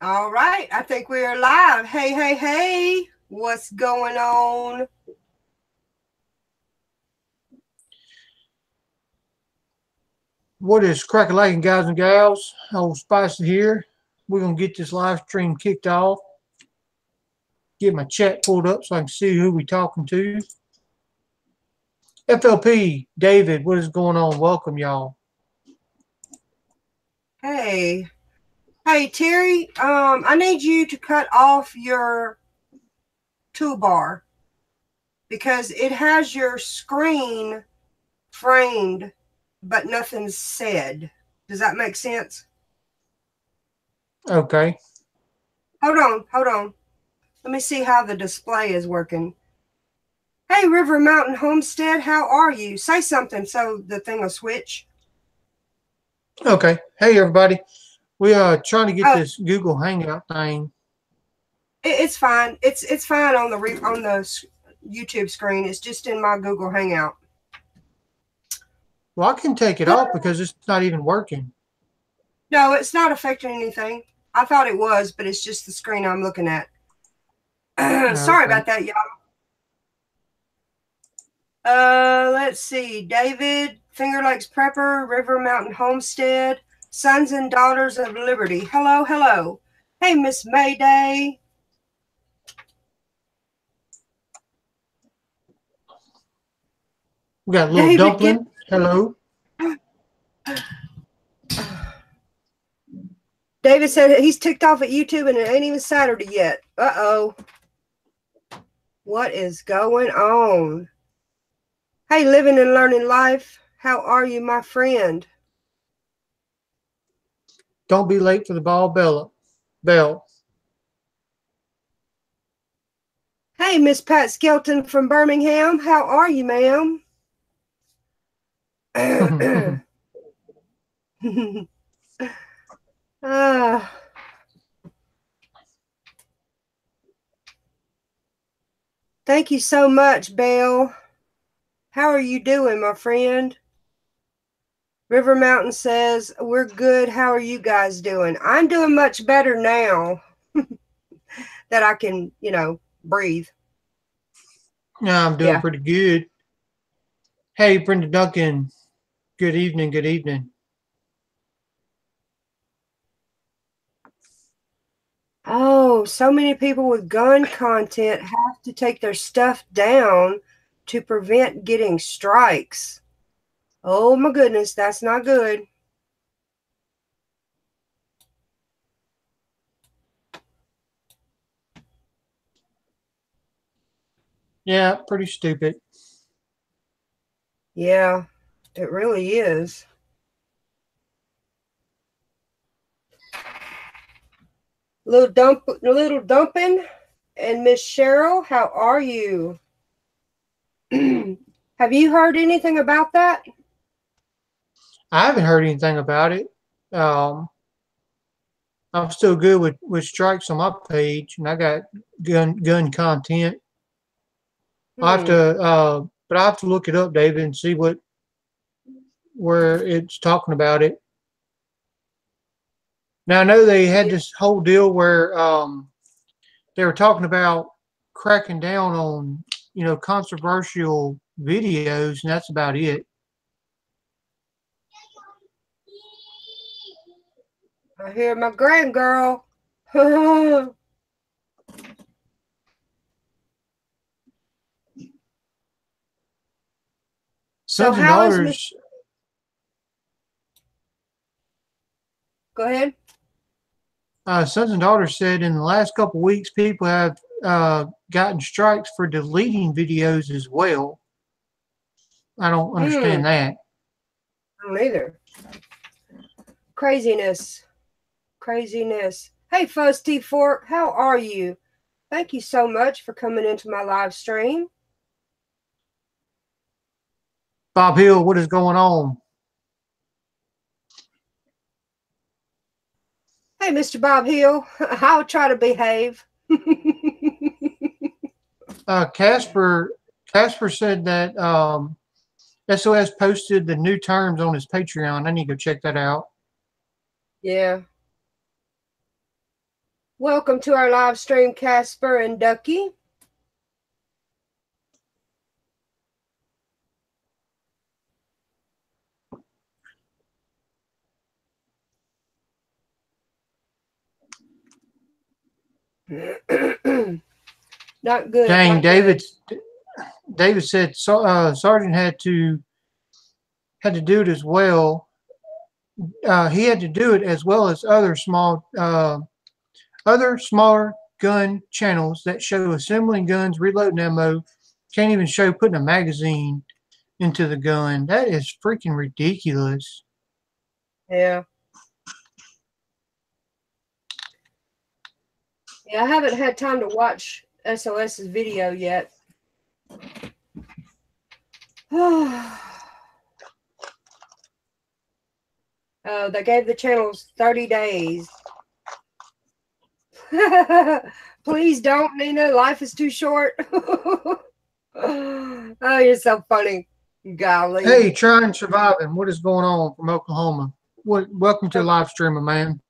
All right, I think we are live. Hey, hey, hey, what's going on? What is crack-a-lacking, guys and gals? Old Spicy here. We're going to get this live stream kicked off. Get my chat pulled up so I can see who we're talking to. FLP, David, what is going on? Welcome, y'all. Hey, hey, Terry, I need you to cut off your toolbar because it has your screen framed, but nothing's said. Does that make sense? Okay. Hold on. Let me see how the display is working. Hey, River Mountain Homestead, how are you? Say something so the thing will switch. Okay. Hey, everybody. We are trying to get Oh, this Google Hangout thing. it's fine. It's fine on the YouTube screen. It's just in my Google Hangout. Well, I can take it off because it's not even working. No, it's not affecting anything. I thought it was, but it's just the screen I'm looking at. Sorry Okay. about that, y'all. Let's see. David, Finger Lakes Prepper, River Mountain Homestead, Sons and Daughters of Liberty. Hello, hello. Hey, Miss Mayday. We got a little David, get. dumpling. Hello. David said he's ticked off at YouTube and it ain't even Saturday yet. Uh-oh. What is going on? Hey, living and learning life. How are you, my friend? Don't be late for the bell. Hey, Miss Pat Skelton from Birmingham. How are you, ma'am? Ah. Thank you so much, Belle. How are you doing, my friend? River Mountain says, we're good. How are you guys doing? I'm doing much better now that I can, breathe. Yeah, I'm doing Yeah. pretty good. Hey, Brenda Duncan. Good evening. Good evening. Oh, so many people with gun content have to take their stuff down to prevent getting strikes. Oh my goodness, that's not good. Yeah, pretty stupid. Yeah, it really is. Little dumping, and Miss Cheryl, how are you? Have you heard anything about that? I haven't heard anything about it. Um, I'm still good with strikes on my page, and I got gun content. I have Hmm. to, but I have to look it up, David, and see what where it's talking about it. Now I know they had Yeah. this whole deal where they were talking about cracking down on controversial videos, and that's about it. I hear my grand girl. So Sons and how is Miss? daughters Go ahead. Sons and Daughters said in the last couple of weeks, people have gotten strikes for deleting videos as well. I don't Hmm. understand that. I don't either. Craziness. Craziness. Hey, Fuzz T4, how are you? Thank you so much for coming into my live stream. Bob Hill, what is going on? Hey, Mr. Bob Hill, I'll try to behave. Casper said that SOS posted the new terms on his Patreon. I need to go check that out. Yeah. Welcome to our live stream, Casper and Ducky. Not good. Dang, not David. good. David said Sergeant had to do it as well. He had to do it as well as other smaller gun channels that show assembling guns, reloading ammo. Can't even show putting a magazine into the gun. That is freaking ridiculous. Yeah. Yeah, I haven't had time to watch SOS's video yet. Oh, they gave the channels 30 days. Please don't, Nina. Life is too short. Oh, you're so funny. Golly. Hey, trying surviving. What is going on from Oklahoma? Welcome to the live stream, man.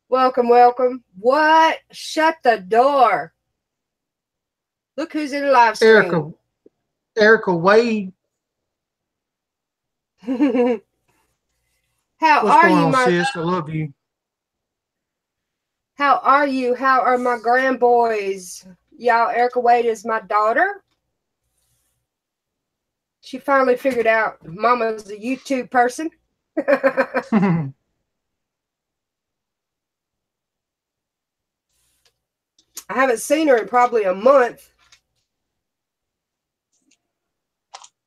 Welcome, welcome. What? Shut the door. Look who's in the live stream. Erica Wade. How What's are going you, on, my sis? I love you. How are you? How are my grandboys? Y'all, Erica Wade is my daughter. She finally figured out Mama's a YouTube person. I haven't seen her in probably a month.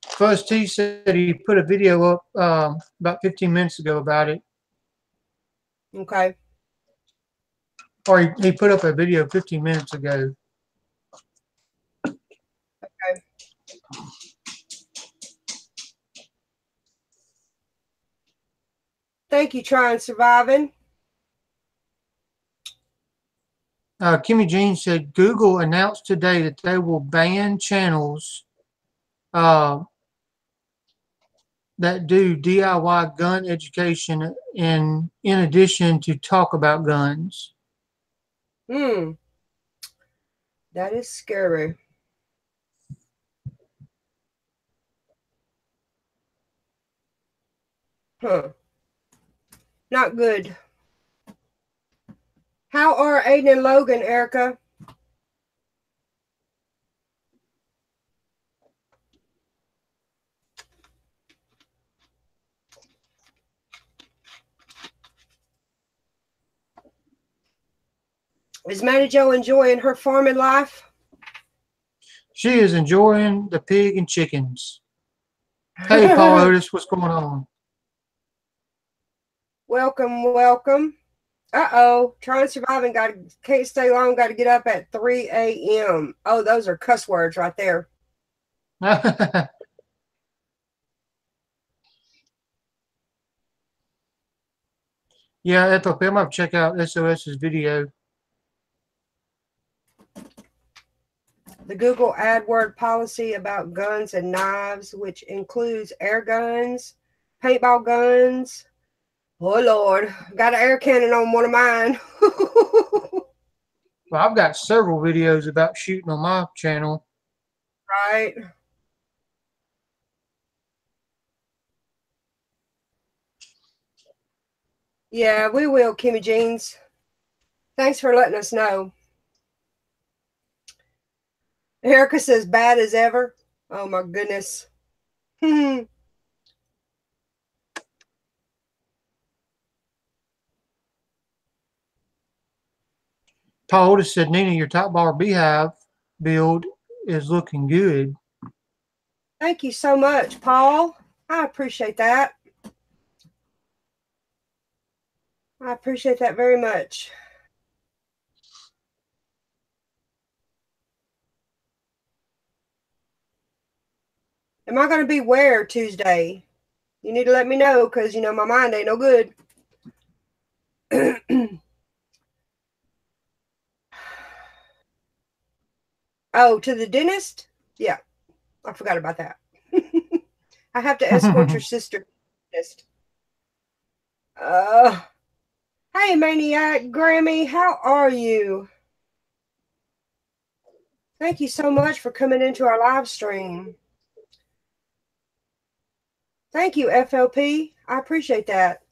Fuzz T said he put a video up about 15 minutes ago about it. Okay. Or he put up a video 15 minutes ago. Okay. Thank you, Trying Surviving. Kimmy Jean said Google announced today that they will ban channels that do DIY gun education in addition to talk about guns. That is scary. Huh. Not good. How are Aiden and Logan, Erica? Is Manny Jo enjoying her farming life? She is enjoying the pig and chickens. Hey, Paul Otis, what's going on? Welcome, welcome. Uh-oh, Trying Surviving, can't stay long, got to get up at 3 a.m. Oh, those are cuss words right there. Yeah, Ethel, I'm going to check out SOS's video. The Google AdWord policy about guns and knives, which includes air guns, paintball guns. Oh, Lord. Got an air cannon on one of mine. Well, I've got several videos about shooting on my channel. Right. Yeah, we will, Kimmy Jeans. Thanks for letting us know. Erica says, bad as ever. Oh, my goodness. Paul Otis said, Nina, your top bar beehive build is looking good. Thank you so much, Paul. I appreciate that. I appreciate that very much. Am I going to be where Tuesday? You need to let me know because, my mind ain't no good. Oh, to the dentist? Yeah, I forgot about that. I have to escort your sister to the dentist. Hey, Maniac. Grammy, how are you? Thank you so much for coming into our live stream. Thank you, FLP. I appreciate that.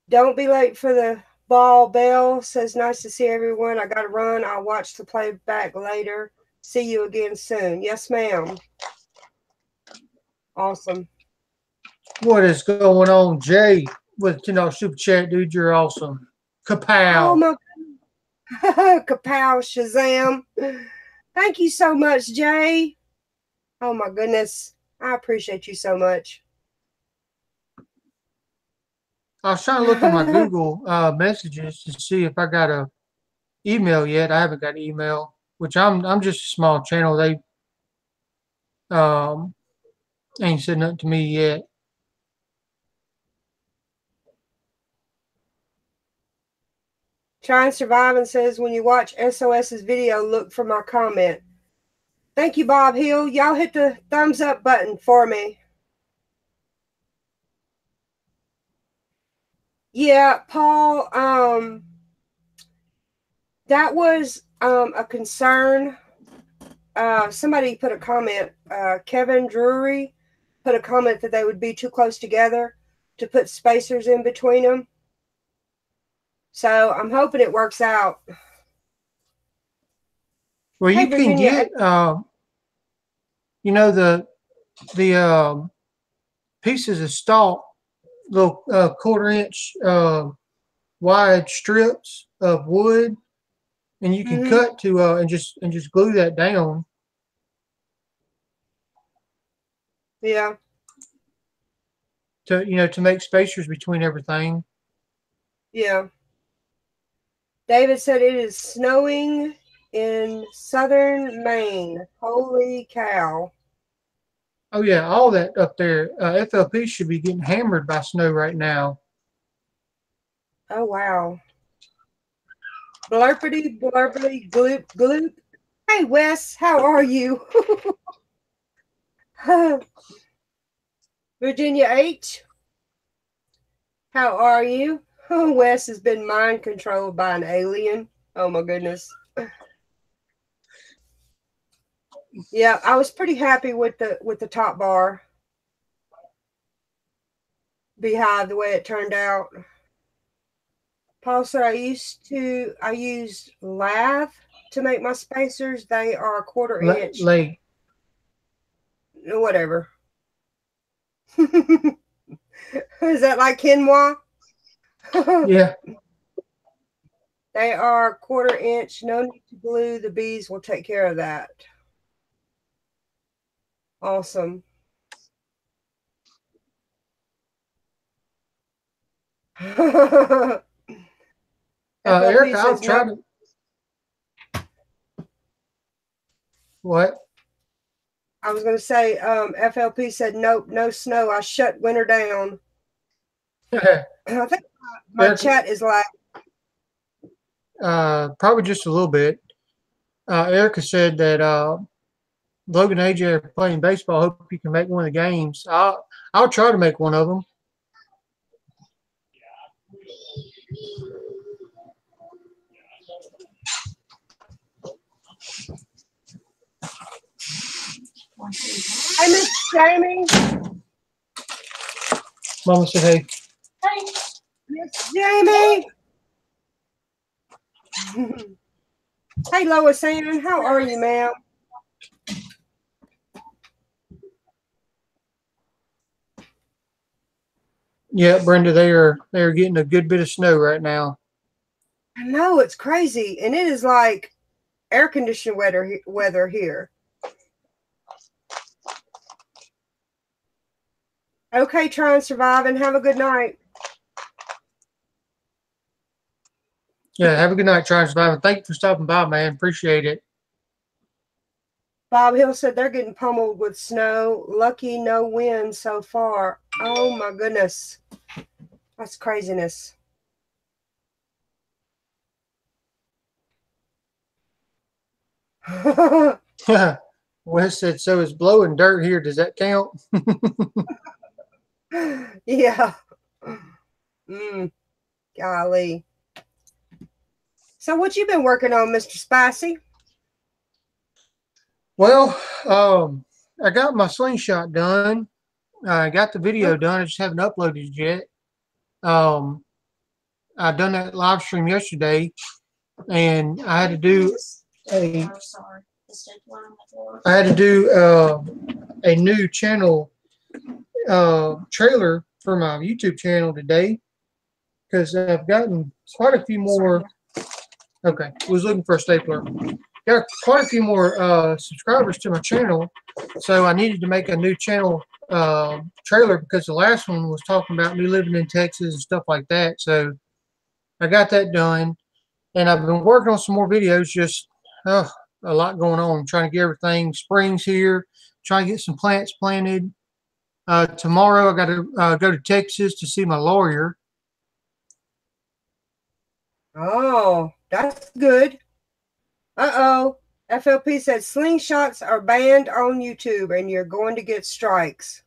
Don't be late for the ball. Bell says, nice to see everyone. I got to run. I'll watch the playback later. See you again soon. Yes, ma'am. Awesome. What is going on, Jay? With super chat, dude, you're awesome. Kapow. Oh my Kapow Shazam. Thank you so much, Jay. Oh my goodness. I appreciate you so much. I was trying to look at my Google messages to see if I got a email yet. I haven't got an email, which I'm just a small channel. They ain't said nothing to me yet. Try and Survive and says, when you watch SOS's video, look for my comment. Thank you, Bob Hill. Y'all hit the thumbs up button for me. Yeah, Paul, that was a concern. Somebody put a comment, Kevin Drury put a comment that they would be too close together to put spacers in between them. So I'm hoping it works out. Well, you can get, the pieces of stalk, little 1/4-inch wide strips of wood, and you can cut to and just glue that down. Yeah. To make spacers between everything. Yeah. David said it is snowing in southern Maine. Holy cow. Oh, yeah, all that up there. FLP should be getting hammered by snow right now. Oh, wow. Blurpity, blurpity, gloop, gloop. Hey, Wes, how are you? Virginia H, how are you? Oh, Wes has been mind controlled by an alien. Oh, my goodness. Yeah, I was pretty happy with the top bar beehive, the way it turned out. Paul said I used lath to make my spacers. They are 1/4 inch. Like whatever. Is that like quinoa? Yeah. They are 1/4 inch. No need to glue. The bees will take care of that. Awesome. Eric, I'll try to. What? I was going to say, FLP said, nope, no snow. I shut winter down. I think my chat is like. Probably just a little bit. Erica said that Logan AJ are playing baseball. Hope you can make one of the games. I'll try to make one of them. Hey, Miss Jamie. Mama said, hey. Hey, Miss Jamie. Hey, Lois Ann, how are you, ma'am? Yeah, Brenda, they are getting a good bit of snow right now. I know, it's crazy, and it is like air conditioned weather here. Okay, try and survive and have a good night. Yeah, have a good night, try and survive. And thank you for stopping by, man. Appreciate it. Bob Hill said they're getting pummeled with snow. Lucky no wind so far. Oh my goodness. That's craziness. Wes said, so it's blowing dirt here. Does that count? Yeah. Golly. So what you been working on, Mr. Spicy? Well, I got my slingshot done. I got the video Oh, done. I just haven't uploaded it yet. Um, I done that live stream yesterday, and a I had to do a new channel trailer for my YouTube channel today because I've gotten quite a few more. Okay, was looking for a stapler. Got quite a few more subscribers to my channel, so I needed to make a new channel trailer because the last one was talking about me living in Texas and stuff like that. So I got that done, and I've been working on some more videos. Just a lot going on, trying to get everything. Spring's here, trying to get some plants planted. Tomorrow I got to go to Texas to see my lawyer. oh, that's good. Uh-oh. FLP said slingshots are banned on YouTube and you're going to get strikes.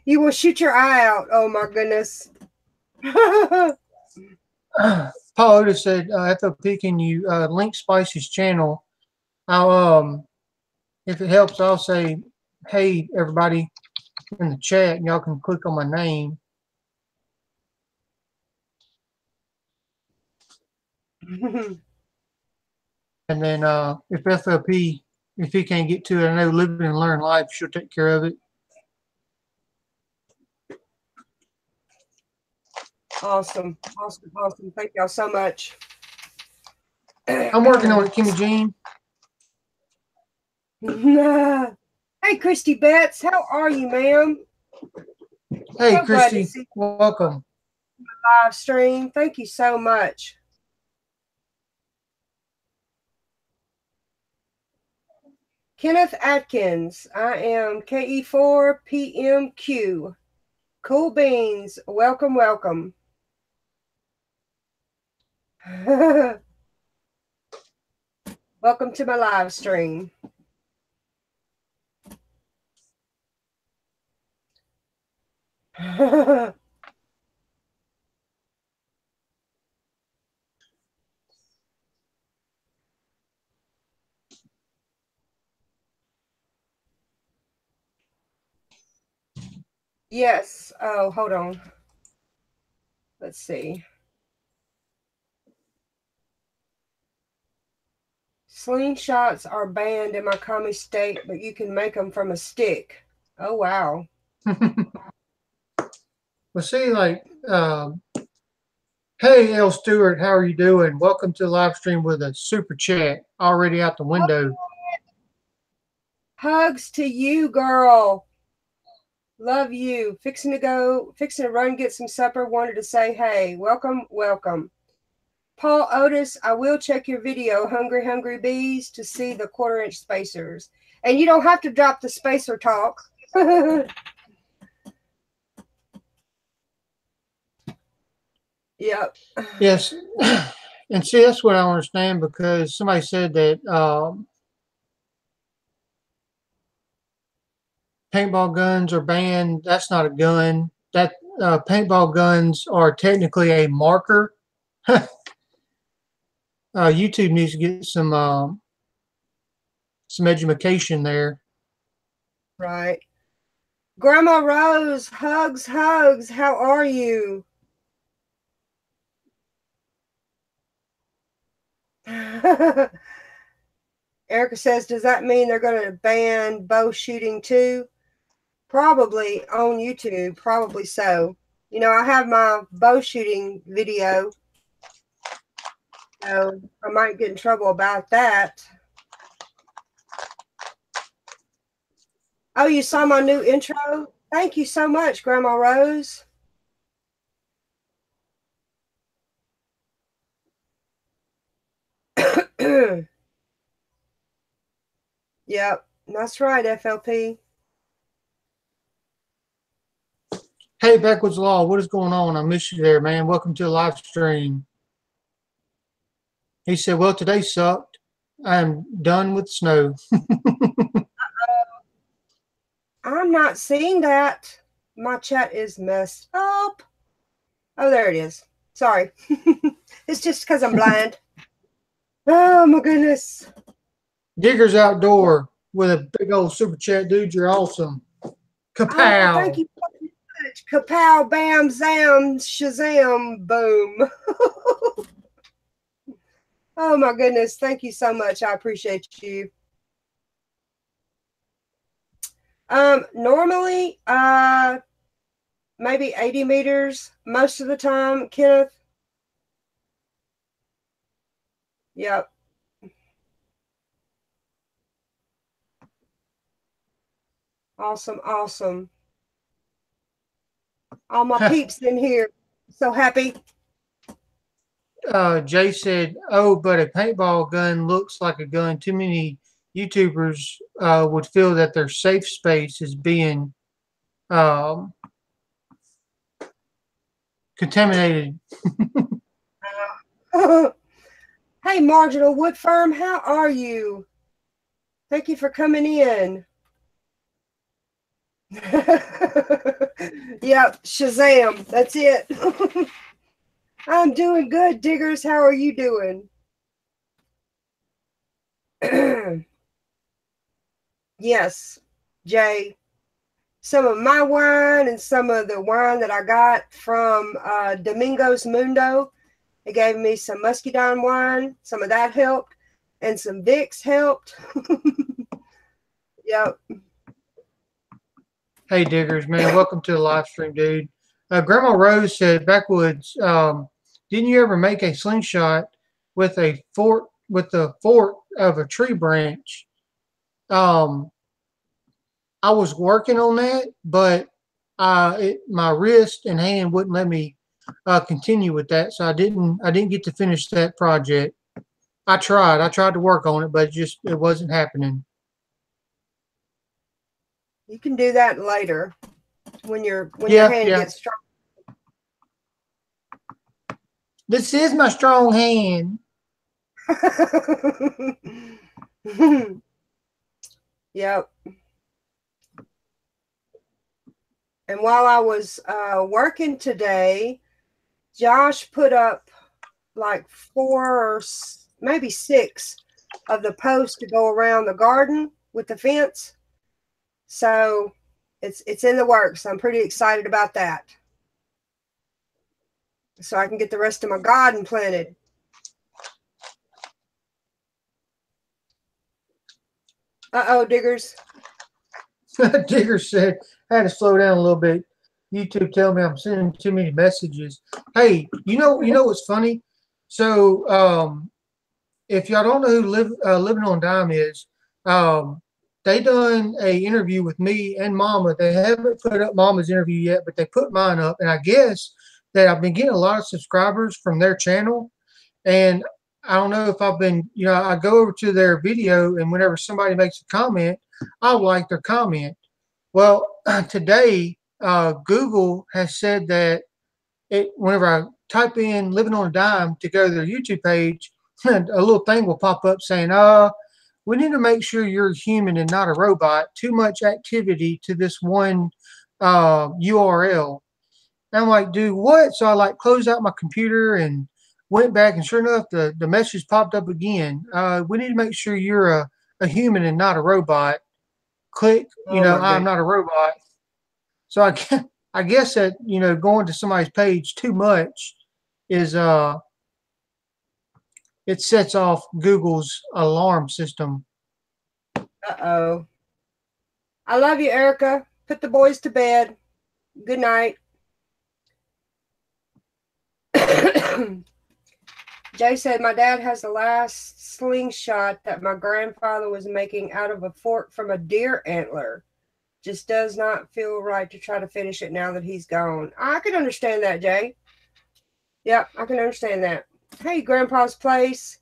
You will shoot your eye out. Oh my goodness. Paul Otis said, FLP, can you link Spicy's channel? I'll if it helps, I'll say, hey everybody in the chat, and y'all can click on my name. And then if FLP, if he can't get to it, I know Living and Learn Live, she'll take care of it. Awesome. Awesome. Awesome. Thank y'all so much. I'm working on it, Kimmy Jean. Hey, Christy Betts. How are you, ma'am? Hey, So Christy. Welcome. Live stream. Thank you so much. Kenneth Atkins. I am KE4PMQ. Cool beans. Welcome, welcome. Welcome to my live stream. Yes. Oh, hold on. Let's see. Slingshots are banned in my commie state, but you can make them from a stick. Oh, wow. Well, see, like, hey, L. Stewart, how are you doing? Welcome to the live stream with a super chat already out the window. Hugs to you, girl. Love you. Fixing to run, get some supper. Wanted to say, hey, welcome, welcome. Paul Otis, I will check your video, Hungry Hungry Bees, to see the 1/4-inch spacers. And you don't have to drop the spacer talk. Yep. Yes. And see, that's what I understand, because somebody said that paintball guns are banned. That's not a gun. That paintball guns are technically a marker. YouTube needs to get some education there. Right. Grandma Rose, hugs, hugs. How are you? Erica says, does that mean they're going to ban bow shooting too? Probably on YouTube. Probably so. You know, I have my bow shooting video. So I might get in trouble about that. Oh, you saw my new intro? Thank you so much, Grandma Rose. Yep, that's right, FLP. Hey, Backwoods Law, what is going on? I miss you there, man. Welcome to the live stream. He said, well, today sucked. I'm done with snow. I'm not seeing that. My chat is messed up. Oh, there it is. Sorry. It's just because I'm blind. Oh, my goodness. Diggers Outdoor with a big old super chat, dude. You're awesome. Oh, thank Kapow. you so much. Kapow, bam, zam, shazam, boom. Oh, my goodness. Thank you so much. I appreciate you. Normally, maybe 80 meters most of the time, Kenneth. Yep. Awesome, awesome. All my peeps in here. So happy. Jay said, "Oh, but a paintball gun looks like a gun. Too many YouTubers would feel that their safe space is being um, contaminated." Hey, Marginal Wood Firm, how are you? Thank you for coming in. Yep, Shazam. That's it. I'm doing good, Diggers. How are you doing? Yes, Jay. Some of my wine and some of the wine that I got from Domingo's Mundo. They gave me some Muscadine wine. Some of that helped. And some Vicks helped. Yep. Hey, Diggers, man, welcome to the live stream, dude. Grandma Rose said, "Backwoods, didn't you ever make a slingshot with a fork of a tree branch?" Um, I was working on that, but my wrist and hand wouldn't let me continue with that, so I didn't get to finish that project. I tried to work on it, but it wasn't happening. You can do that later when your hand Yeah. gets strong. This is my strong hand. Yep. And while I was working today, Josh put up like 4 or maybe 6 of the posts to go around the garden with the fence. So it's in the works. I'm pretty excited about that. So I can get the rest of my garden planted. Uh-oh, Diggers. Digger said, I had to slow down a little bit. YouTube tell me I'm sending too many messages. Hey, you know what's funny? So, if y'all don't know who Living on Dime is, they done a interview with me and Mama. They haven't put up Mama's interview yet, but they put mine up. And I guess that I've been getting a lot of subscribers from their channel. And I don't know if I've been, I go over to their video, and whenever somebody makes a comment, I'll like their comment. Well, today, Google has said that whenever I type in "Living on a Dime" to go to their YouTube page, a little thing will pop up saying, we need to make sure you're human and not a robot. Too much activity to this one URL." And I'm like, dude, what? So I closed out my computer and went back, and sure enough, the message popped up again. We need to make sure you're a human and not a robot. Click, I'm not a robot. So I guess that, going to somebody's page too much is it sets off Google's alarm system. Uh-oh. I love you, Erica. Put the boys to bed. Good night. Jay said, my dad has the last slingshot that my grandfather was making out of a fork from a deer antler. Just does not feel right to try to finish it now that he's gone. I can understand that, Jay. Yep, I can understand that. Hey, Grandpa's Place.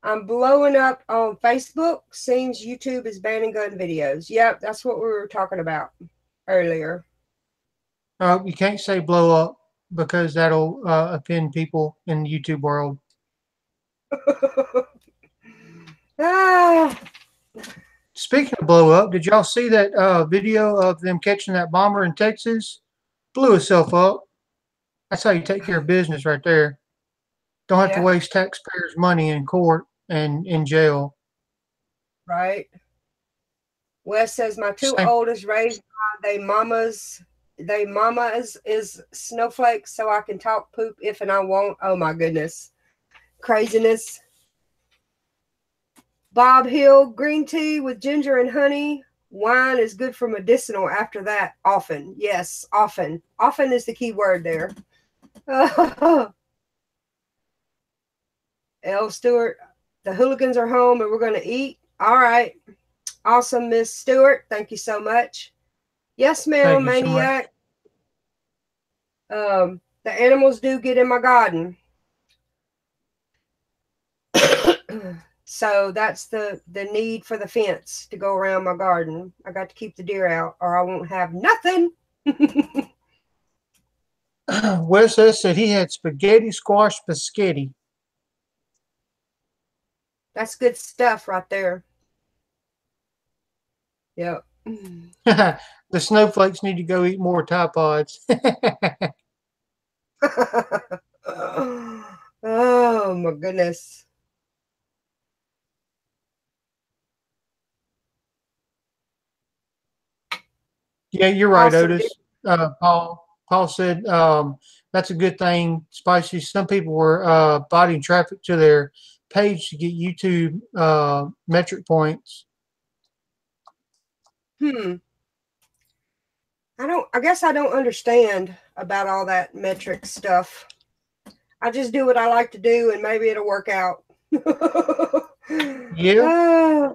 I'm blowing up on Facebook. Seems YouTube is banning gun videos. Yep, that's what we were talking about earlier. You can't say blow up because that'll offend people in the YouTube world. Speaking of blow up, did y'all see that video of them catching that bomber in Texas? Blew itself up. That's how you take care of business right there. Don't have to Yeah, waste taxpayers' money in court and in jail. right. Wes says my two Same. oldest raised by they mamas is snowflakes, so I can talk poop if and I won't. Oh my goodness. Craziness. Bob Hill, green tea with ginger and honey. Wine is good for medicinal after that. Often. Yes, often. Often is the key word there. L. Stewart, the hooligans are home and we're going to eat. All right. Awesome, Miss Stewart. Thank you so much. Yes, Thank ma'am, you so much. maniac. The animals do get in my garden. So that's the need for the fence to go around my garden. I got to keep the deer out or I won't have nothing. Wes S. said he had spaghetti squash biscotti. That's good stuff right there. Yep. The snowflakes need to go eat more Tide Pods. Oh my goodness. Yeah, you're right, Awesome. Otis. Paul said that's a good thing, Spicy. Some people were botting traffic to their page to get YouTube metric points. I guess I don't understand about all that metric stuff. I just do what I like to do and maybe it'll work out. Yeah.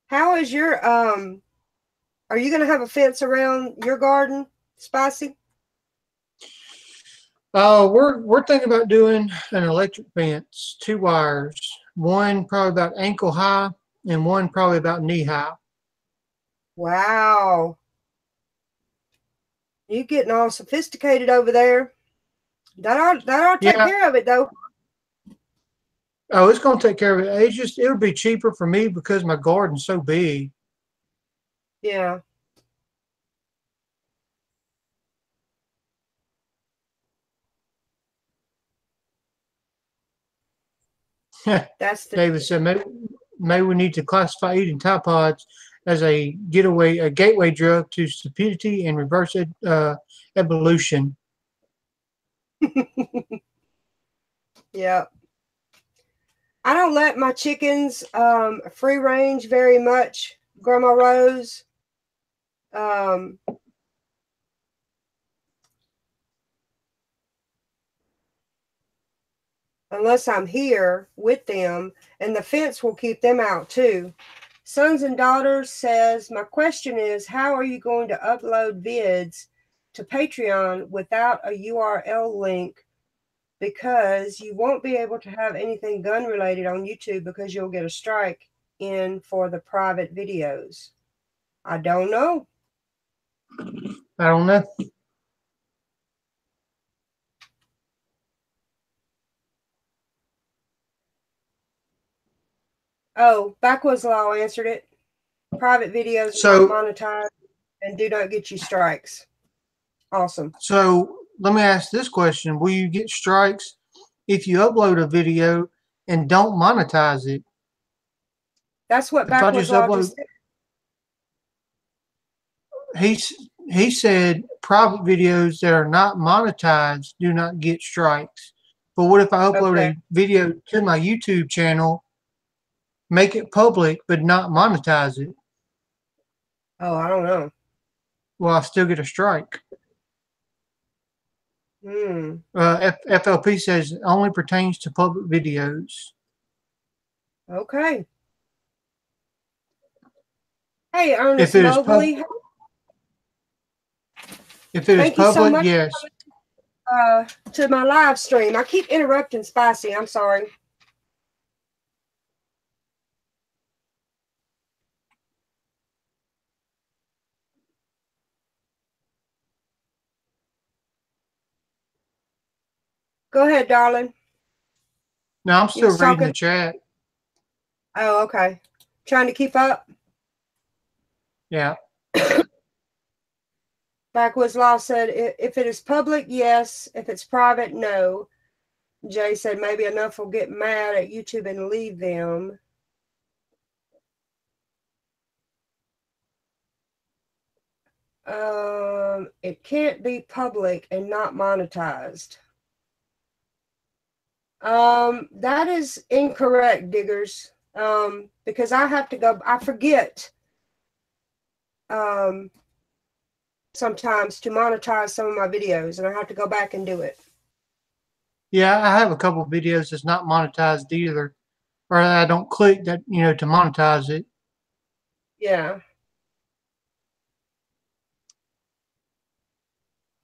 How is your are you gonna have a fence around your garden, Spicy? We're thinking about doing an electric fence, 2 wires, one probably about ankle high and one probably about knee high. Wow. You getting all sophisticated over there. That ought to take Yeah. care of it though. Oh, it's gonna take care of it. It'll be cheaper for me because my garden's so big. Yeah. That's the David said maybe we need to classify eating Tide Pods as a gateway drug to stupidity and reverse evolution. yeah. I don't let my chickens free range very much, Grandma Rose. Um, unless I'm here with them, and the fence will keep them out too. Sons and Daughters says, my question is, how are you going to upload vids to Patreon without a URL link? Because you won't be able to have anything gun related on YouTube because you'll get a strike in for the private videos. I don't know. I don't know. Oh, Backwoods Law answered it. Private videos are not So monetized and do not get you strikes. Awesome. so let me ask this question: will you get strikes if you upload a video and don't monetize it? That's what If I Backwoods just Law upload, just said. he said private videos that are not monetized do not get strikes. But what if I upload Okay. a video to my YouTube channel, make it public, but not monetize it? Oh, I don't know. Will I still get a strike? FLP says it only pertains to public videos. Okay. Hey, If Ernest it is pub, Mobley. if it is Thank you so public, much yes. to my live stream. I keep interrupting Spicy. I'm sorry. Go ahead, darling. No, I'm You still was reading the talking. chat. Oh, okay. Trying to keep up. Yeah. Backwoods Law said, if it is public, yes. If it's private, no. Jay said maybe enough will get mad at YouTube and leave them. It can't be public and not monetized. That is incorrect, Diggers. Because I have to go, I forget sometimes to monetize some of my videos, and I have to go back and do it. Yeah, I have a couple of videos that's not monetized either, or I don't click that, to monetize it. Yeah.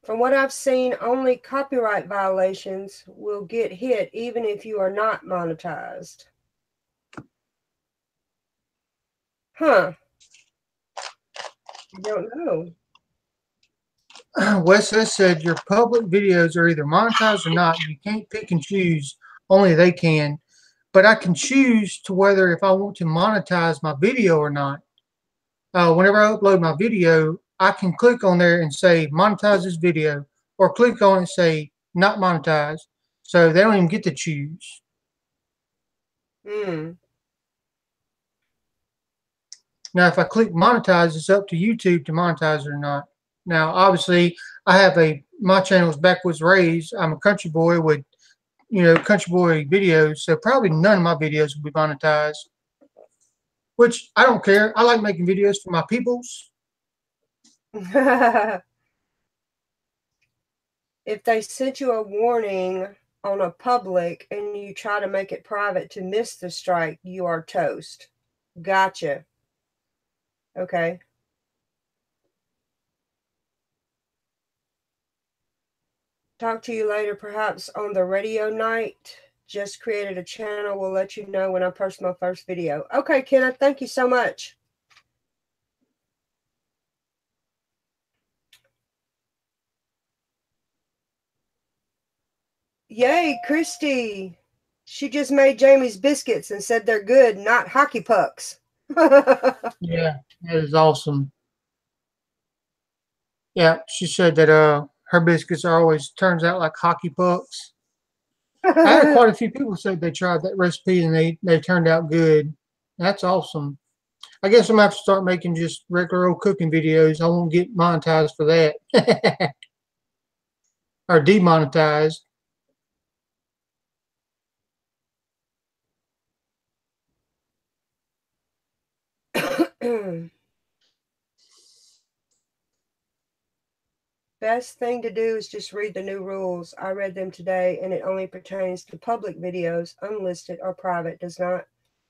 From what I've seen, only copyright violations will get hit even if you are not monetized. Huh. I don't know. Wes has said your public videos are either monetized or not. You can't pick and choose. Only they can. But I can choose to whether if I want to monetize my video or not. Whenever I upload my video, I can click on there and say monetize this video, or click on it and say not monetized. So they don't even get to choose. Hmm. Now, if I click monetize, it's up to YouTube to monetize it or not. Now, obviously, I have my channel is Backwoods Raised. I'm a country boy with, country boy videos. So probably none of my videos will be monetized, which I don't care. I like making videos for my peoples. If they sent you a warning on a public and you try to make it private to miss the strike, you are toast. Gotcha. Okay. Talk to you later, perhaps on the radio night. Just created a channel. We'll let you know when I post my first video. Okay, Kenneth, thank you so much. Yay, Christy. She just made Jamie's biscuits and said they're good, not hockey pucks. Yeah, that is awesome. Yeah, she said that her biscuits are always turns out like hockey pucks. I had quite a few people said they tried that recipe and they turned out good. That's awesome. I guess I'm gonna have to start making just regular old cooking videos. I won't get monetized for that. Or demonetized. Best thing to do is just read the new rules. I read them today, and it only pertains to public videos. Unlisted or private does not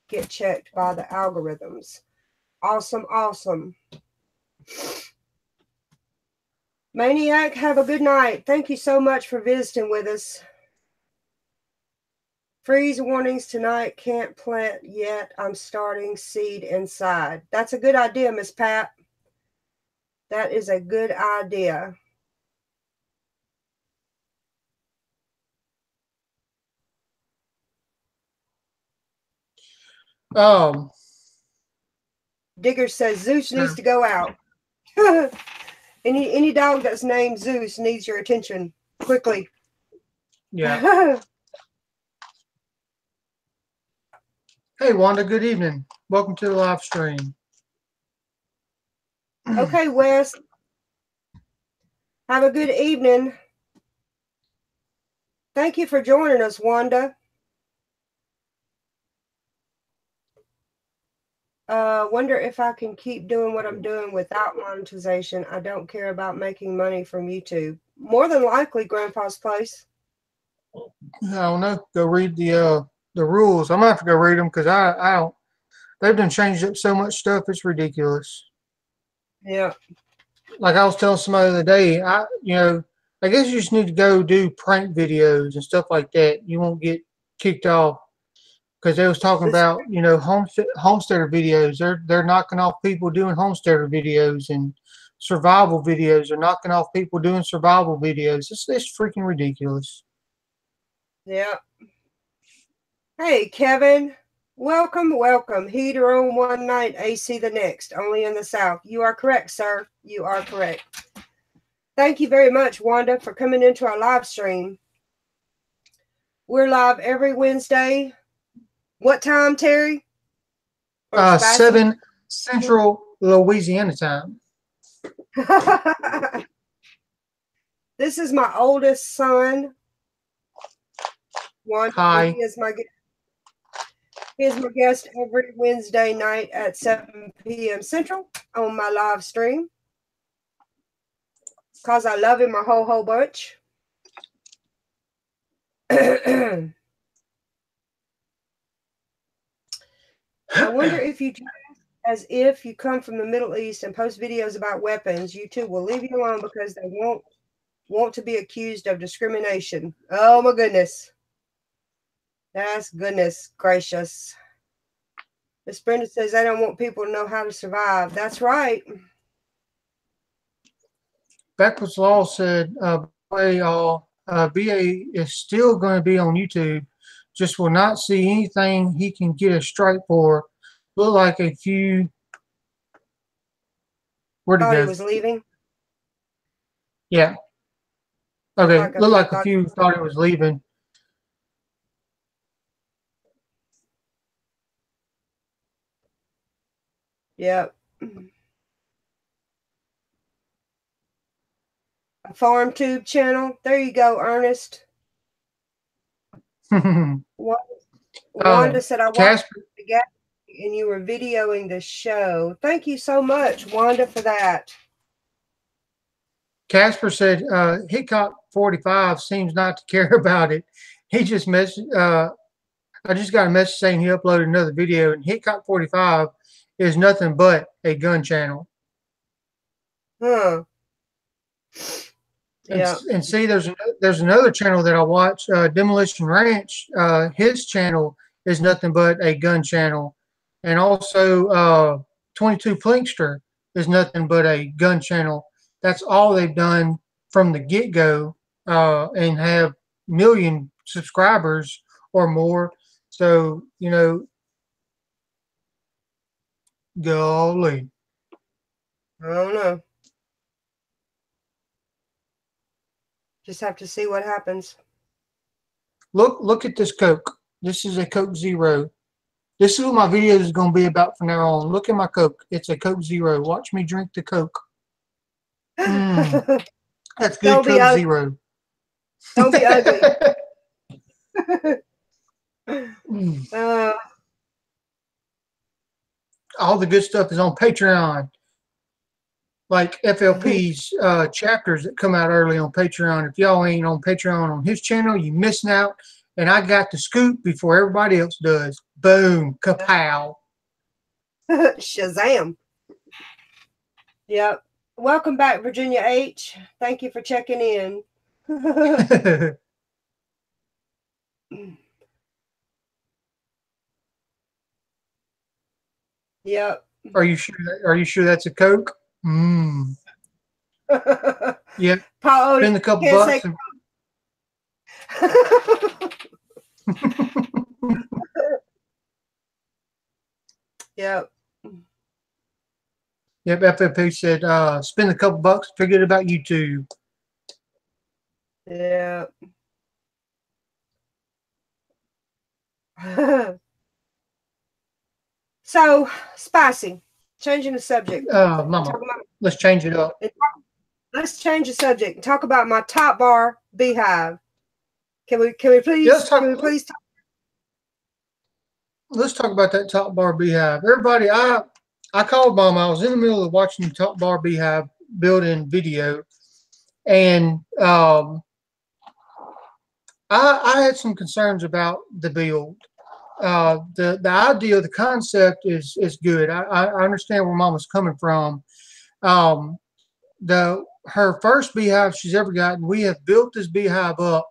get checked by the algorithms. Awesome, awesome. Maniac, have a good night. Thank you so much for visiting with us. Freeze warnings tonight. Can't plant yet. I'm starting seed inside. That's a good idea, Miss Pat. That is a good idea. Digger says Zeus needs to go out. Any dog that's named Zeus needs your attention quickly. Yeah. Hey, Wanda, good evening. Welcome to the live stream. Okay, Wes. Have a good evening. Thank you for joining us, Wanda. Wonder if I can keep doing what I'm doing without monetization. I don't care about making money from YouTube. More than likely, Grandpa's Place. I don't know. Go read the rules. I'm gonna have to go read them because I don't. They've done changed up so much stuff. It's ridiculous. Yeah. Like I was telling somebody the other day, I guess you just need to go do prank videos and stuff like that. You won't get kicked off because they was talking about homesteader videos. They're knocking off people doing homesteader videos and survival videos. They're knocking off people doing survival videos. It's freaking ridiculous. Yeah. Hey, Kevin. Welcome, welcome. Heater on one night, AC the next, only in the South. You are correct, sir. You are correct. Thank you very much, Wanda, for coming into our live stream. We're live every Wednesday. What time, Terry? 7 Central Louisiana time. This is my oldest son. Wanda. Hi. He is my guest every Wednesday night at 7 p.m. Central on my live stream. Because I love him a whole bunch. I wonder if you, as if you come from the Middle East and post videos about weapons, YouTube will leave you alone because they won't want to be accused of discrimination. Oh my goodness. That's goodness gracious. Miss Brenda says they don't want people to know how to survive. That's right. Backwards Law said, BA is still going to be on YouTube, just will not see anything he can get a strike for. Look like a few. Where'd he go? He was leaving. Yeah. Okay. Look like a few thought he was leaving. Yep. A farm tube channel. There you go, Ernest. Wanda said I watched the and you were videoing the show. Thank you so much, Wanda, for that. Casper said Hickok 45 seems not to care about it. He just messaged. I just got a message saying he uploaded another video, and Hickok 45 is nothing but a gun channel. Huh. Yeah. And see, there's another channel that I watch, Demolition Ranch. His channel is nothing but a gun channel, and also 22 Plinkster is nothing but a gun channel. That's all they've done from the get-go, and have million subscribers or more. So, you know, golly. I don't know. Just have to see what happens. Look at this Coke. This is a Coke Zero. This is what my videos is going to be about from now on. Look at my Coke. It's a Coke Zero. Watch me drink the Coke. That's good Coke Zero. Don't be ugly. All the good stuff is on Patreon. Like FLP's chapters that come out early on Patreon. If y'all ain't on Patreon on his channel, you missing out. And I got the scoop before everybody else does. Boom. Kapow. Shazam. Yep. Welcome back, Virginia H. Thank you for checking in. Yep. Are you sure that's a Coke? Yeah. Spend a couple bucks. Yep. Yep. FFP said, spend a couple bucks, forget about YouTube. Yeah. So, spicy. Changing the subject. Mama, let's change it up. Let's change the subject and talk about my top bar beehive. Can we please talk? Let's talk about that top bar beehive. Everybody, I called Mom. I was in the middle of watching the top bar beehive building video, and I had some concerns about the build. The idea, the concept is good. I understand where Mama's coming from. Her first beehive she's ever gotten, we have built this beehive up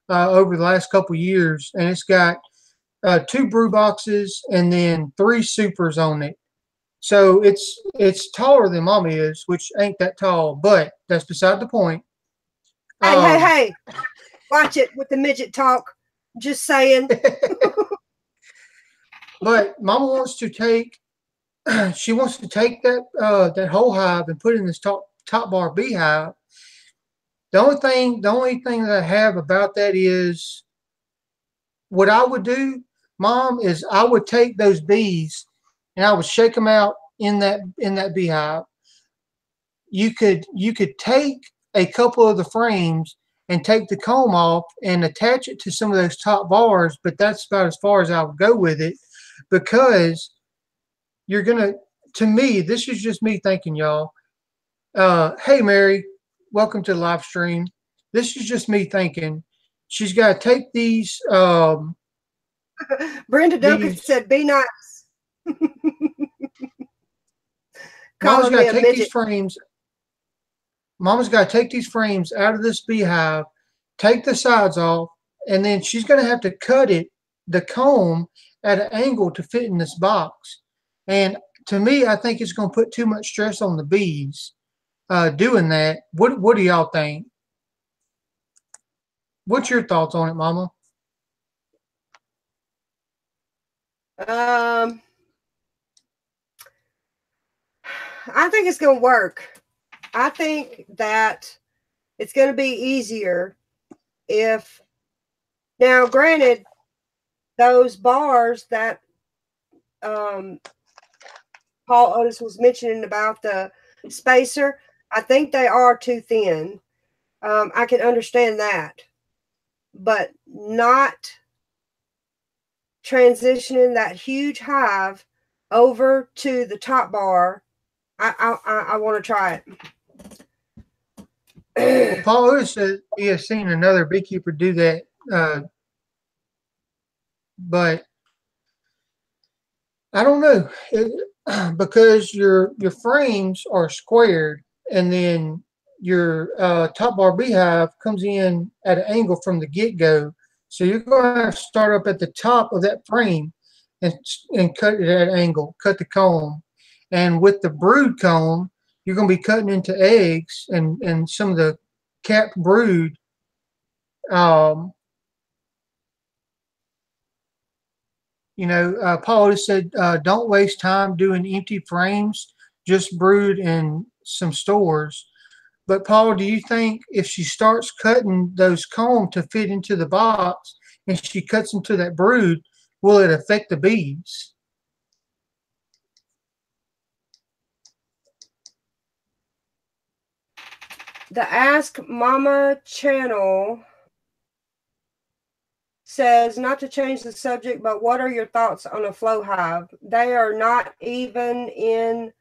over the last couple years, and it's got 2 brew boxes and then 3 supers on it. So it's taller than Mama is, which ain't that tall, but that's beside the point. Hey, watch it with the midget talk. Just saying. But Mama wants to take she wants to take that whole hive and put it in this top bar beehive. The only thing that I have about that is what I would do, Mom, is I would take those bees and I would shake them out in that beehive. You could take a couple of the frames and take the comb off and attach it to some of those top bars, but that's about as far as I would go with it because you're gonna. To me, this is just me thinking, y'all. Hey, Mary, welcome to the live stream. This is just me thinking. She's got to take Brenda Duncan these. said, "Be nice." Mama's Calling got me to a take these midget. frames. Mama's got to take these frames out of this beehive, take the sides off, and then she's going to have to cut the comb at an angle to fit in this box. And to me, I think it's going to put too much stress on the bees doing that. What do y'all think? What's your thoughts on it, Mama? I think it's going to work. I think that it's going to be easier if, now, granted, those bars that Paul Otis was mentioning about the spacer, I think they are too thin. I can understand that, but not transitioning that huge hive over to the top bar. I want to try it. Paul Otis said he has seen another beekeeper do that, but I don't know because your frames are squared, and then your top bar beehive comes in at an angle from the get go. So you're going to have to start up at the top of that frame and cut it at an angle, cut the comb, and with the brood comb, you're going to be cutting into eggs and some of the capped brood. Um, Paul just said, don't waste time doing empty frames, just brood in some stores. But Paul, do you think if she starts cutting those comb to fit into the box and she cuts into that brood, will it affect the bees? The Ask Mama channel says, not to change the subject, but what are your thoughts on a flow hive? They are not even in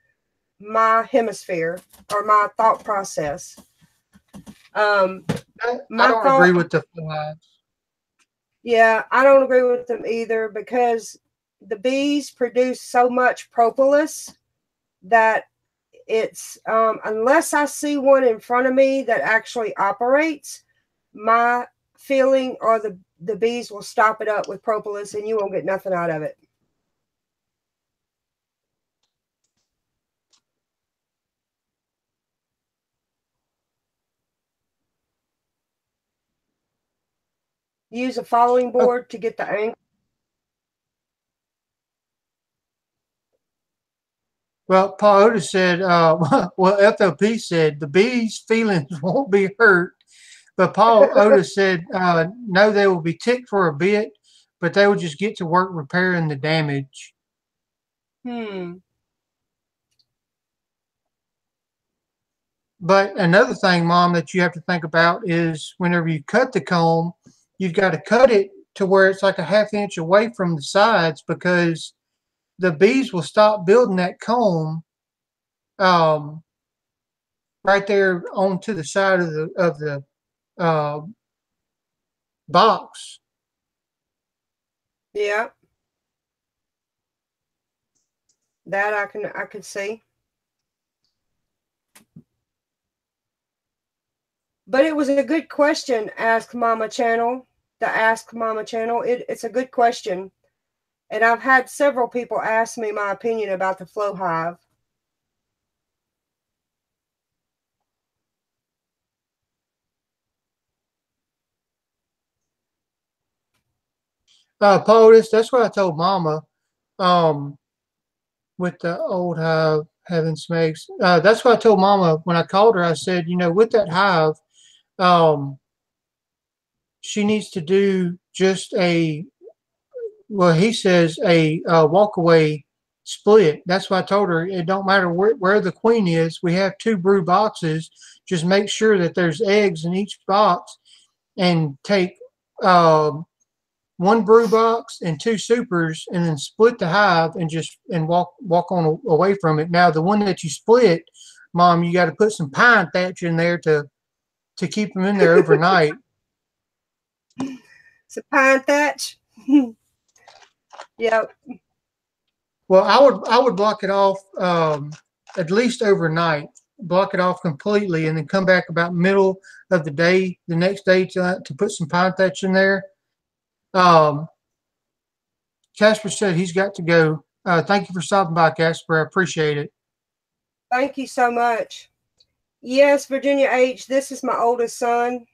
my hemisphere or my thought process. I don't agree with the flow hives. Yeah, I don't agree with them either because the bees produce so much propolis that it's unless I see one in front of me that actually operates, my feeling or the bees will stop it up with propolis and you won't get nothing out of it. Use a following board to get the angle. Well, Paul Otis said, well, FLP said the bees' feelings won't be hurt. But Paul Otis said, no, they will be ticked for a bit, but they will just get to work repairing the damage. But another thing, Mom, that you have to think about is whenever you cut the comb, you've got to cut it to where it's like a half inch away from the sides because the bees will stop building that comb right there onto the side of the uh, box. Yeah. That I could see. But it was a good question, Ask Mama channel. The Ask Mama channel. It's a good question. And I've had several people ask me my opinion about the flow hive. Paul, that's what I told Mama. um, with the old hive having some eggs. That's what I told Mama when I called her. I said, you know, with that hive, um, she needs to do just a, well, he says a walk away split. That's why I told her it don't matter where the queen is. We have two brew boxes. Just make sure that there's eggs in each box, and take um, one brew box and two supers, and then split the hive and just and walk on away from it. Now the one that you split, Mom, you got to put some pine thatch in there to keep them in there overnight. It's a pine thatch. Yep. Well, I would block it off at least overnight. Block it off completely, and then come back about middle of the day, the next day, to put some pine thatch in there. Um, Casper said he's got to go. Thank you for stopping by, Casper. I appreciate it. Thank you so much. Yes, Virginia H., this is my oldest son.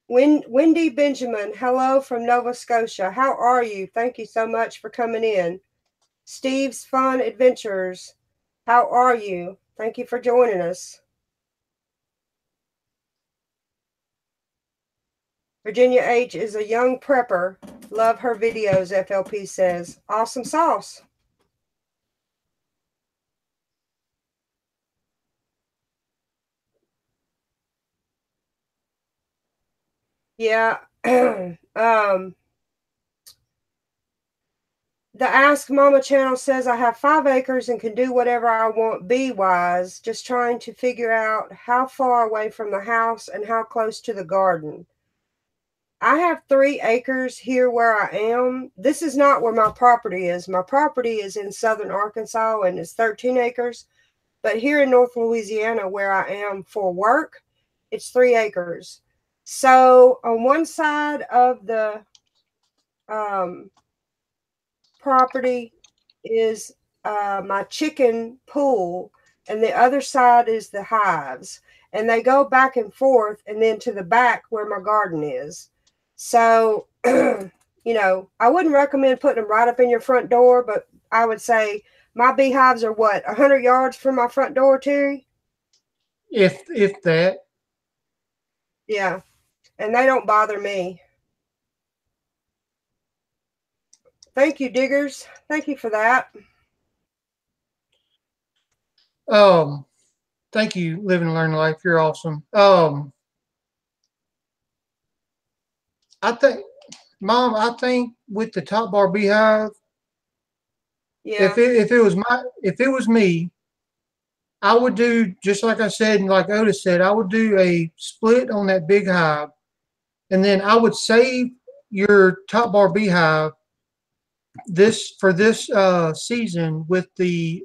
Wendy Benjamin, hello from Nova Scotia. How are you? Thank you so much for coming in. Steve's Fun Adventures, how are you? Thank you for joining us. Virginia H. is a young prepper. Love her videos, FLP says. Awesome sauce. Yeah. The Ask Mama channel says I have 5 acres and can do whatever I want bee-wise, just trying to figure out how far away from the house and how close to the garden. I have 3 acres here where I am. This is not where my property is. My property is in southern Arkansas and it's 13 acres. But here in North Louisiana, where I am for work, it's 3 acres. So on one side of the property is my chicken pool, and the other side is the hives. And they go back and forth, and then to the back where my garden is. So, you know, I wouldn't recommend putting them right up in your front door, but I would say my beehives are what, 100 yards from my front door, Terry? If that. Yeah. And they don't bother me. Thank you, Diggers. Thank you for that. Thank you, Live and Learn Life. You're awesome. I think, Mom, I think with the top bar beehive, Yeah. if it was me, I would do just like I said, and like Otis said, I would do a split on that big hive, and then I would save your top bar beehive for this season with the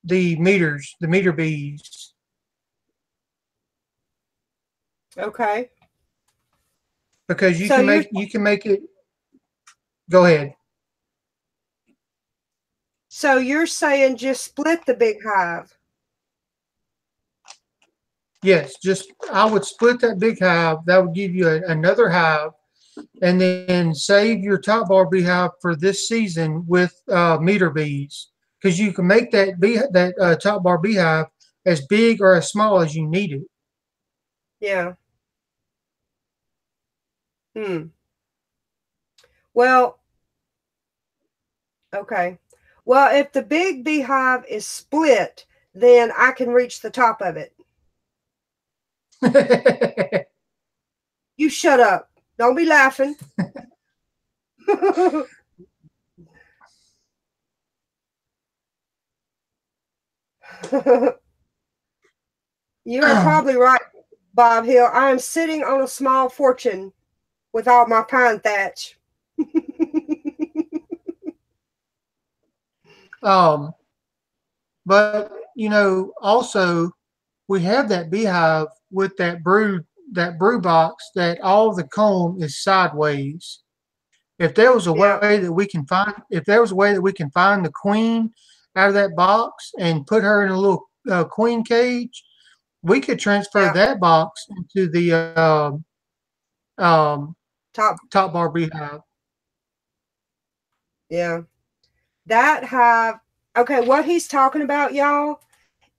meter bees. Okay. Because you can make it. Go ahead. So you're saying just split the big hive? Yes, I would split that big hive. That would give you another hive, and then save your top bar beehive for this season with meter bees, because you can make that top bar beehive as big or as small as you need it. Yeah. Well, okay. Well, if the big beehive is split, then I can reach the top of it. You shut up. Don't be laughing. You are probably right, Bob Hill. I am sitting on a small fortune with all my pine thatch. But you know, also we have that beehive with that brew box that all the comb is sideways. If there was a Yeah. way that we can find, if there was a way that we can find the queen out of that box and put her in a little queen cage, we could transfer that box into the top bar beehive. Yeah. That hive, okay, what he's talking about, y'all,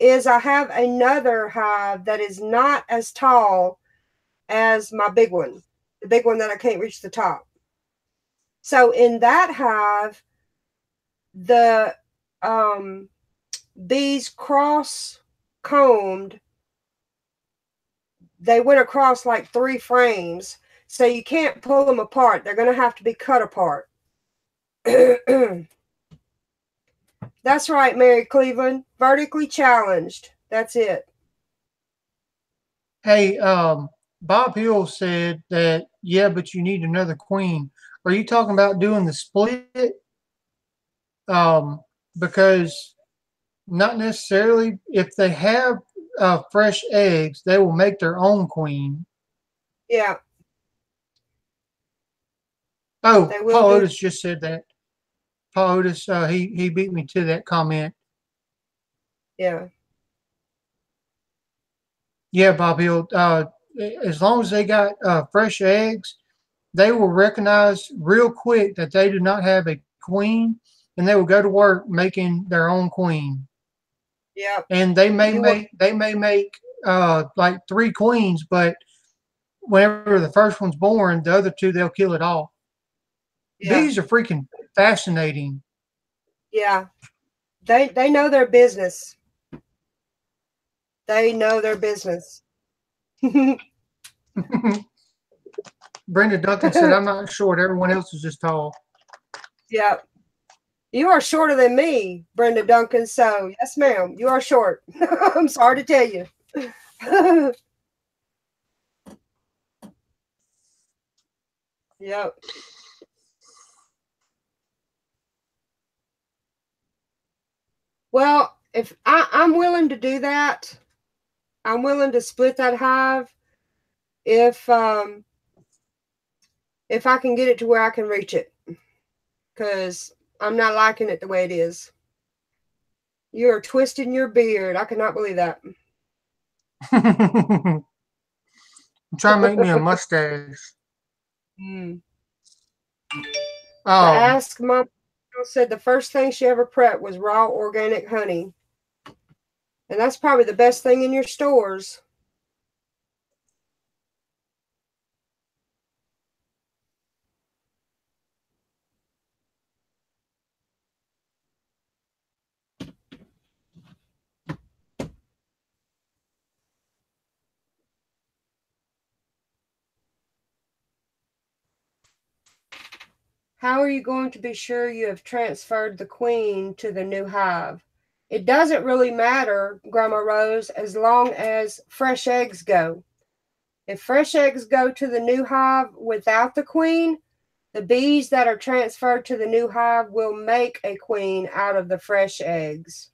is I have another hive that is not as tall as my big one, the big one that I can't reach the top. So in that hive, the bees cross combed, they went across like 3 frames. So you can't pull them apart. They're going to have to be cut apart. That's right, Mary Cleveland. Vertically challenged. That's it. Hey, Bob Hill said that, yeah, but you need another queen. Are you talking about doing the split? Um, because not necessarily. If they have fresh eggs, they will make their own queen. Yeah. Oh, They will Paul do. Otis just said that. Paul Otis, he beat me to that comment. Yeah. Yeah, Bob Hill. As long as they got fresh eggs, they will recognize real quick that they do not have a queen, and they will go to work making their own queen. Yeah. And they may make like 3 queens, but whenever the first one's born, the other 2 they'll kill it off. Yeah. Bees are freaking fascinating. Yeah. They know their business. They know their business. Brenda Duncan said, "I'm not short. Everyone else is just tall." Yeah. You are shorter than me, Brenda Duncan. So, yes, ma'am, you are short. I'm sorry to tell you. Yep. Well, if I'm willing to do that, I'm willing to split that hive if I can get it to where I can reach it, because I'm not liking it the way it is. You are twisting your beard. I cannot believe that. I'm trying to make me a mustache. Mm. The Um, Ask Mom said the first thing she ever prepped was raw organic honey. And that's probably the best thing in your stores. How are you going to be sure you have transferred the queen to the new hive? It doesn't really matter, Grandma Rose, as long as fresh eggs go. If fresh eggs go to the new hive without the queen, the bees that are transferred to the new hive will make a queen out of the fresh eggs.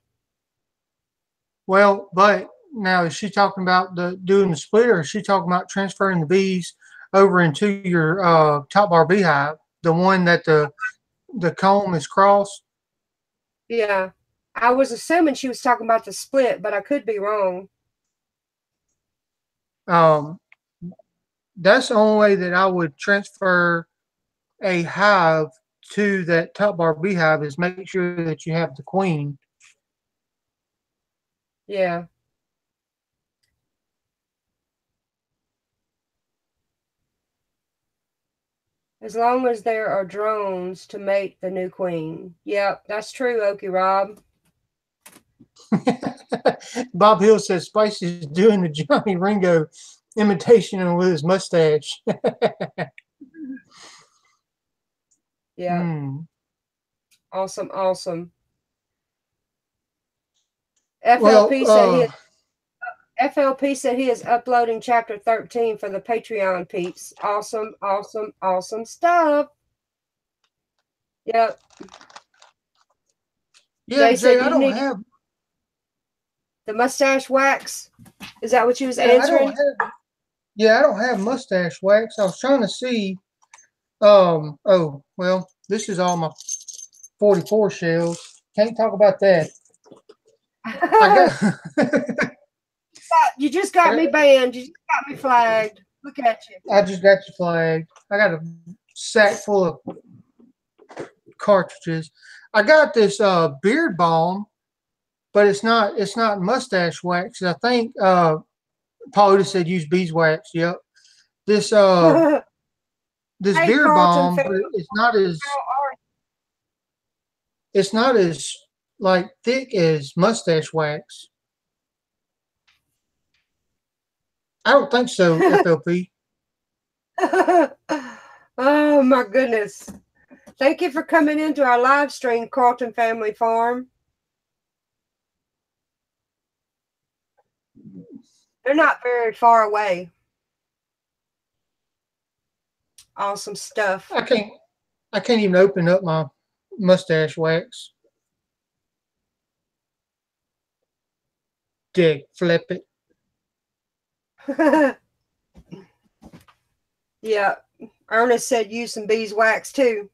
well, but now is she talking about doing the split, or is she talking about transferring the bees over into your top bar beehive, the one that the comb is crossed? Yeah. I was assuming she was talking about the split, but I could be wrong. Um, that's the only way that I would transfer a hive to that top bar beehive is make sure that you have the queen. Yeah. As long as there are drones to mate the new queen. Yep, that's true, Okie Rob. Bob Hill says Spicy is doing the Johnny Ringo imitation with his mustache. Yeah. Hmm. Awesome, awesome. Well, FLP said he is uploading chapter 13 for the Patreon peeps. Awesome, awesome, awesome stuff. Yep. yeah, Jay Jay, said I you don't need have. the mustache wax. Is that what you was Yeah, I don't answering? have. Yeah, I don't have mustache wax. I was trying to see. Oh, well, this is all my 44 shells. Can't talk about that. I got. You just got me banned. You just got me flagged. Look at you. I just got you flagged. I got a sack full of cartridges. I got this beard balm, but it's not mustache wax. I think Paul just said use beeswax. Yep. This this Hey, beard Carlton balm, family, but how are it's not as like thick as mustache wax. I don't think so, you? FLP. Oh my goodness. Thank you for coming into our live stream, Carlton Family Farm. They're not very far away. Awesome stuff. I can't even open up my mustache wax. Dick, flip it. Yeah. Ernest said use some beeswax too.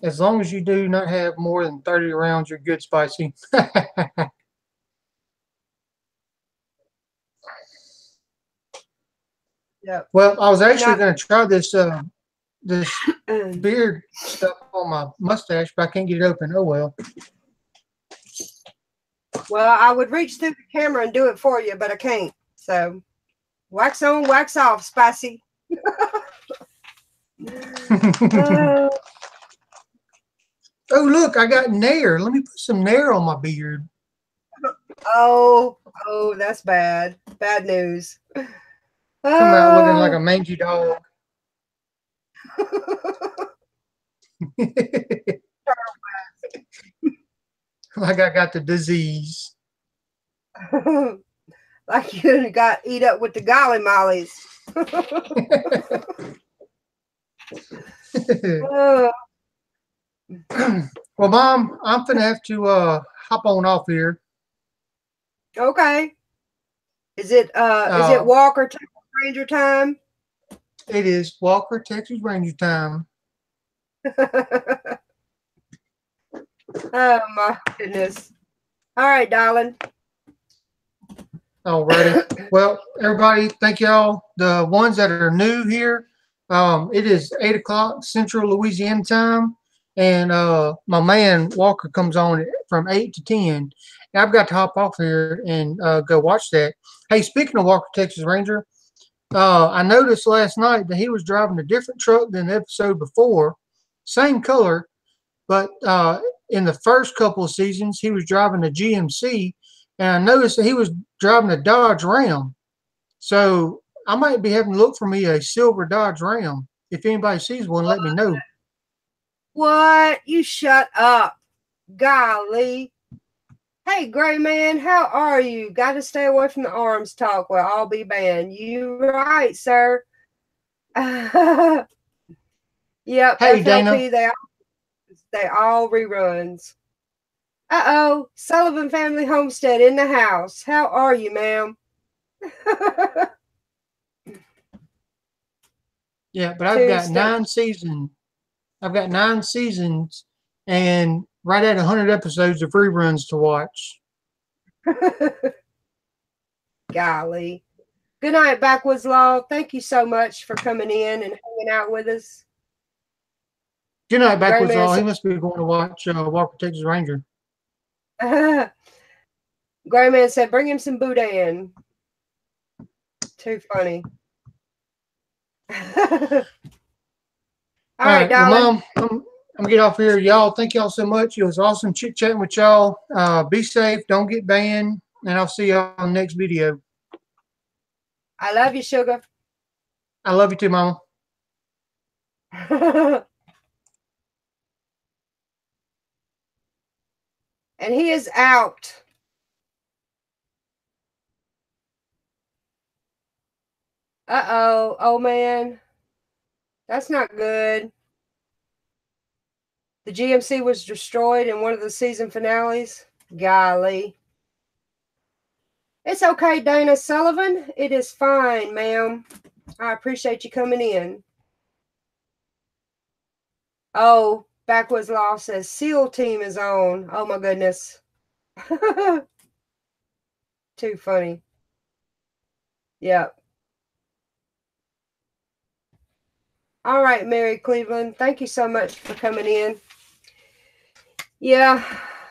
As long as you do not have more than 30 rounds, you're good, Spicy. Yep. Well, I was actually Not going to try this beard stuff on my mustache, but I can't get it open. Oh well. well, I would reach through the camera and do it for you, but I can't. So wax on, wax off, Spicy. Oh look, I got Nair. Let me put some Nair on my beard. Oh, that's bad. Bad news. Come out looking like a Oh. mangy dog. Like I got the disease. Like you got eat up with the golly mollies. Oh, Well, Mom, I'm gonna have to hop on off here. okay. Is it Uh, Walker Texas Ranger time? it is Walker, Texas Ranger time. Oh my goodness. All right, darling. Alrighty. Well, everybody, thank y'all. The ones that are new here, it is 8 o'clock Central Louisiana time, and my man Walker comes on from 8 to 10. And I've got to hop off here and go watch that. Hey, speaking of Walker, Texas Ranger, I noticed last night that he was driving a different truck than the episode before, same color, but in the first couple of seasons he was driving a GMC, and I noticed that he was driving a Dodge Ram. So I might be having to look for me a silver Dodge Ram. If anybody sees one, let me know. What? You shut up. Golly. Hey, Gray Man, how are you? Got to stay away from the arms talk. Well, I'll be banned. You right, sir. Yep, Hey, Dana. FLP, they all reruns. Uh-oh, Sullivan Family Homestead in the house. How are you, ma'am? Yeah, but I've got 9 seasons. I've got 9 seasons and right at 100 episodes of reruns to watch. Golly. Good night, Backwoods Law. Thank you so much for coming in and hanging out with us. Good night, Backwards Law. He must be going to watch Walker, Texas Ranger. Gray Man said, bring him some boudin. Too funny. All right, darling. Well, Mom, I'm going to get off here. Y'all, thank y'all so much. It was awesome chit-chatting with y'all. Be safe. Don't get banned. And I'll see y'all on the next video. I love you, sugar. I love you too, Mama. And he is out. Uh-oh. Oh, man. That's not good. The GMC was destroyed in one of the season finales. Golly. It's okay, Dana Sullivan. It is fine, ma'am. I appreciate you coming in. Oh, Backwoods Law says SEAL team is on. Oh, my goodness. Too funny. Yep. All right, Mary Cleveland. Thank you so much for coming in. Yeah,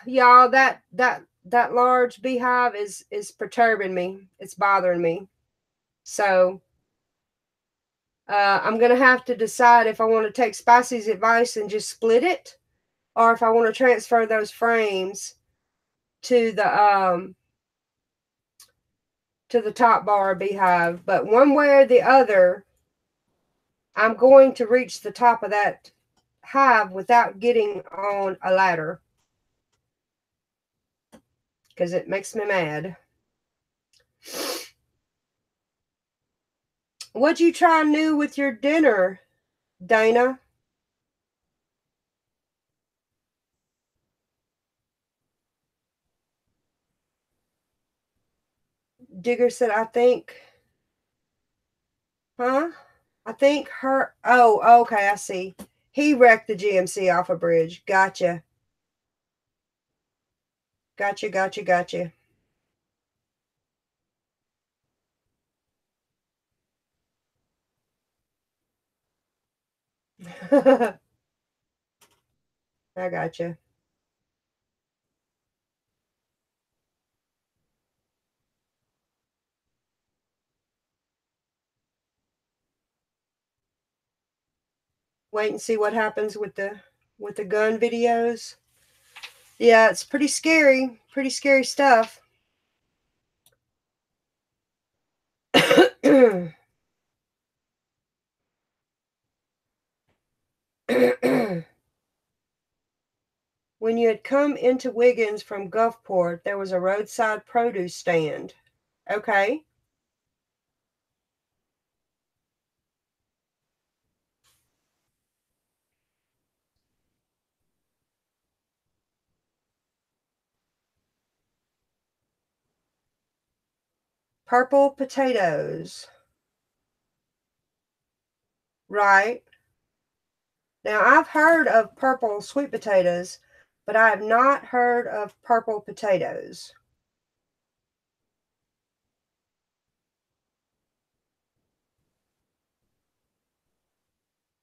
y'all, that large beehive is perturbing me. It's bothering me. So I'm gonna have to decide if I want to take Spicy's advice and just split it, or if I want to transfer those frames to the top bar beehive. But one way or the other, I'm going to reach the top of that hive without getting on a ladder, because it makes me mad. What'd you try new with your dinner, Dana? Digger said, I think, huh? I think her, oh, okay, I see. He wrecked the GMC off a bridge. Gotcha. Gotcha. I gotcha. Wait and see what happens with the gun videos. Yeah, it's pretty scary. Pretty scary stuff. When you had come into Wiggins from Gulfport, there was a roadside produce stand. Okay. Purple potatoes. Right. Now, I've heard of purple sweet potatoes, but I have not heard of purple potatoes.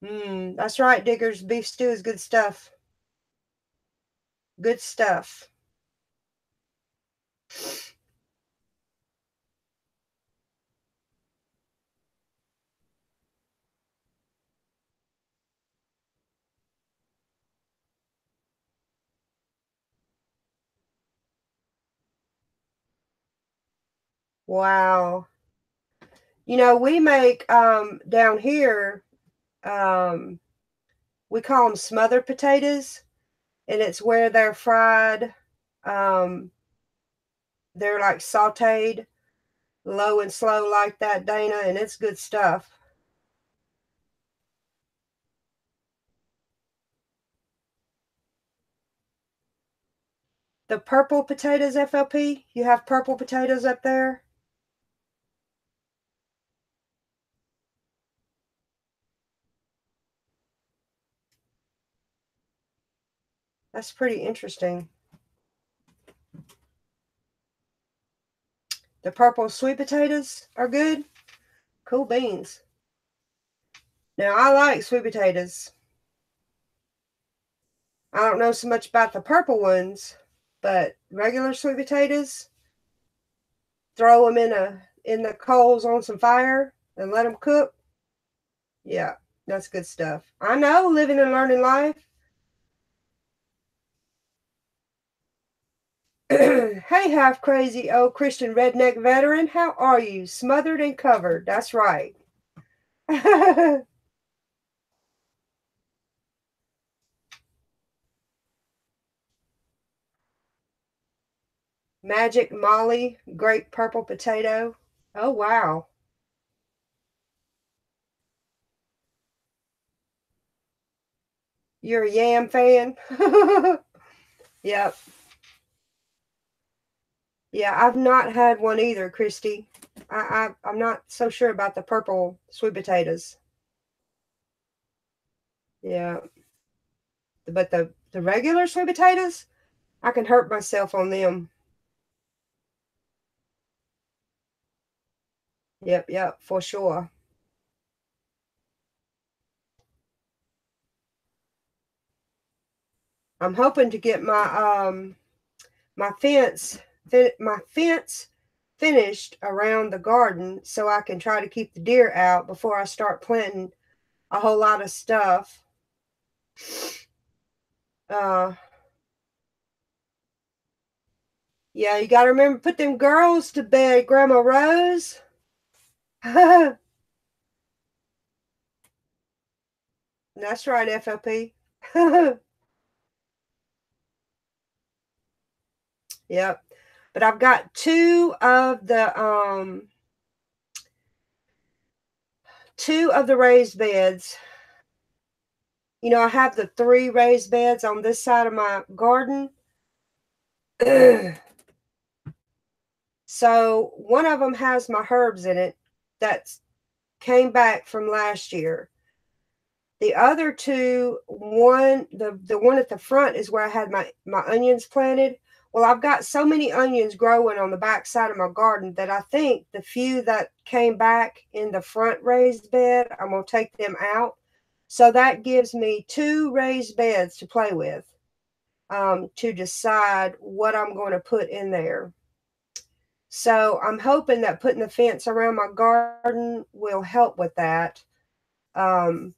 That's right, Diggers. Beef stew is good stuff. Good stuff. Wow. You know, we make down here, um, we call them smothered potatoes, and it's where they're fried. Um, they're like sauteed low and slow like that, Dana, and it's good stuff. The purple potatoes, FLP, you have purple potatoes up there? That's pretty interesting. The purple sweet potatoes are good. Cool beans. Now, I like sweet potatoes. I don't know so much about the purple ones, but regular sweet potatoes, throw them in the coals on some fire and let them cook. Yeah, that's good stuff. I know, living and learning life. Hey, half crazy old Christian redneck veteran, how are you? Smothered and covered. That's right. Magic Molly, great purple potato. Oh, wow. You're a yam fan? Yep. Yeah, I've not had one either, Christy. I'm not so sure about the purple sweet potatoes. Yeah, but the regular sweet potatoes, I can hurt myself on them. Yep, for sure. I'm hoping to get my fence finished around the garden so I can try to keep the deer out before I start planting a whole lot of stuff. Yeah, you gotta remember put them girls to bed, Grandma Rose. That's right, FLP. Yep. But I've got two of the raised beds. You know, I have the 3 raised beds on this side of my garden. So one of them has my herbs in it that came back from last year. The other two, the one at the front is where I had my onions planted. Well, I've got so many onions growing on the back side of my garden that I think the few that came back in the front raised bed, I'm going to take them out. So that gives me 2 raised beds to play with, to decide what I'm going to put in there. So I'm hoping that putting the fence around my garden will help with that. And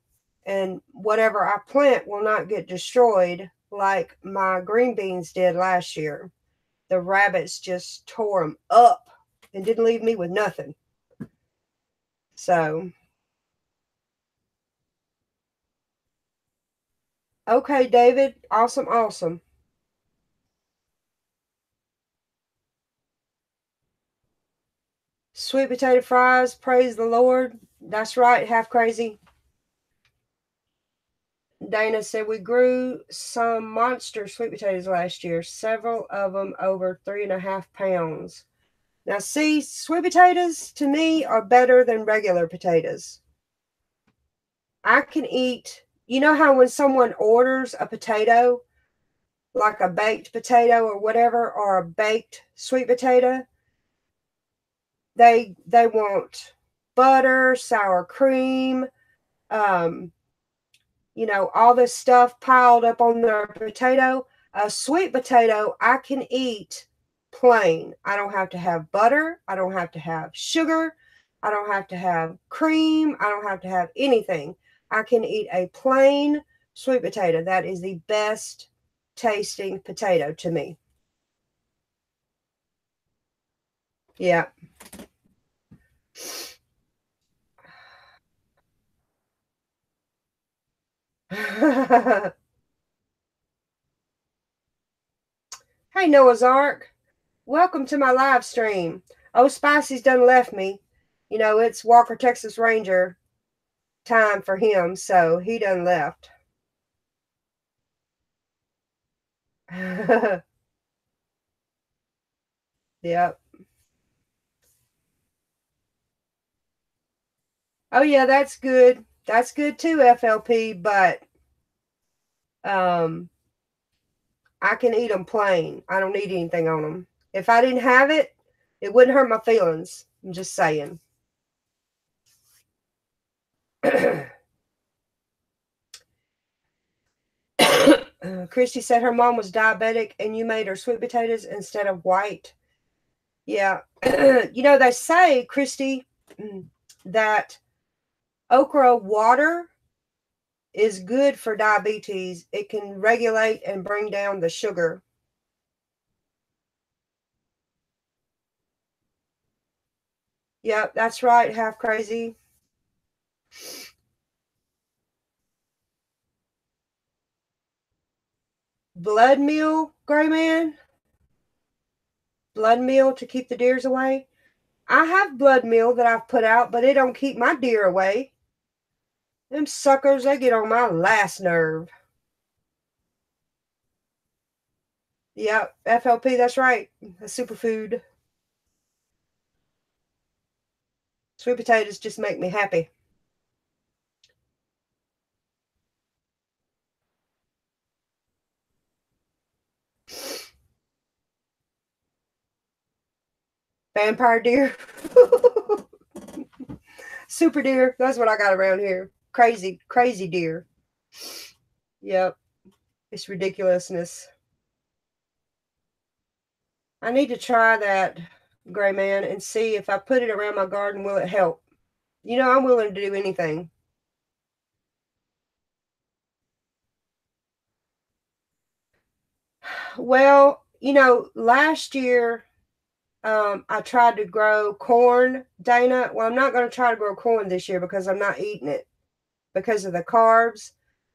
whatever I plant will not get destroyed like my green beans did last year. The rabbits just tore them up and didn't leave me with nothing. So, okay, David. Awesome, awesome. Sweet potato fries, praise the Lord. That's right, half crazy. Dana said we grew some monster sweet potatoes last year, several of them over 3.5 pounds. Now, see, sweet potatoes to me are better than regular potatoes. I can eat, you know how when someone orders a potato, like a baked potato or whatever, or a baked sweet potato, they want butter, sour cream, you know, all this stuff piled up on their potato. A sweet potato, I can eat plain. I don't have to have butter. I don't have to have sugar. I don't have to have cream. I don't have to have anything. I can eat a plain sweet potato. That is the best tasting potato to me. Yeah. Hey, Noah's Ark. Welcome to my live stream. Oh, Spicy's done left me. You know, it's Walker, Texas Ranger time for him, so he done left. Yep. Oh yeah, that's good. That's good too, FLP, but um I can eat them plain. I don't need anything on them. If I didn't have it, it wouldn't hurt my feelings. I'm just saying. Christy said her mom was diabetic and you made her sweet potatoes instead of white. Yeah. You know, they say, Christy, that okra water is good for diabetes. It can regulate and bring down the sugar. Yep, that's right, half crazy. Blood meal, gray man? Blood meal to keep the deers away? I have blood meal that I've put out, but it don't keep my deer away. Them suckers, they get on my last nerve. Yep, FLP, that's right. A superfood. Sweet potatoes just make me happy. Vampire deer. Super deer. That's what I got around here. Crazy, crazy deer. Yep. It's ridiculousness. I need to try that, Gray Man, and see if I put it around my garden, will it help? You know, I'm willing to do anything. Well, you know, last year I tried to grow corn, Dana. Well, I'm not going to try to grow corn this year because I'm not eating it because of the carbs.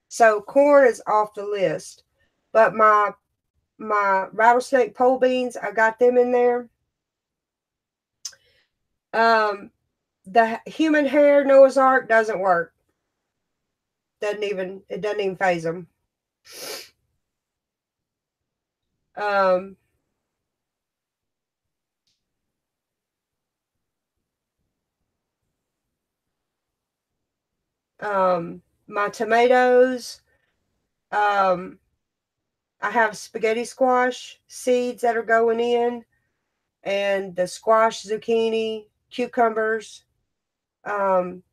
So corn is off the list. But my rattlesnake pole beans, I got them in there. The human hair Noah's Ark doesn't work. It doesn't even phase them. Um, my tomatoes, um, I have spaghetti squash seeds that are going in, and the squash, zucchini, cucumbers, um,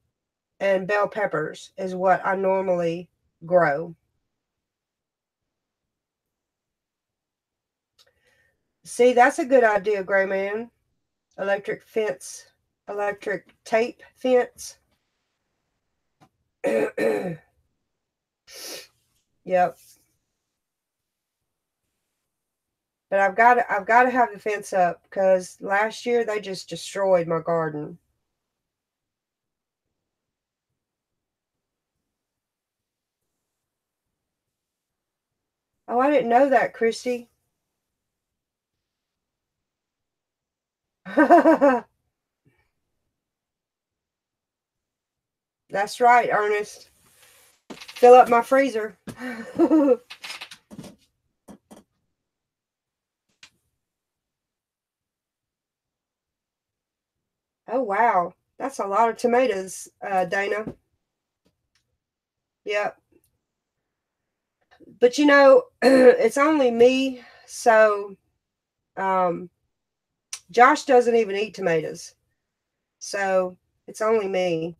and bell peppers is what I normally grow. See, that's a good idea, Gray Man. Electric fence, electric tape fence. Yep. But I've got to have the fence up because last year they just destroyed my garden. Oh, I didn't know that, Christy. That's right, Ernest. Fill up my freezer. Oh, wow. That's a lot of tomatoes, Dana. Yep. But you know, it's only me, so um, Josh doesn't even eat tomatoes. So it's only me.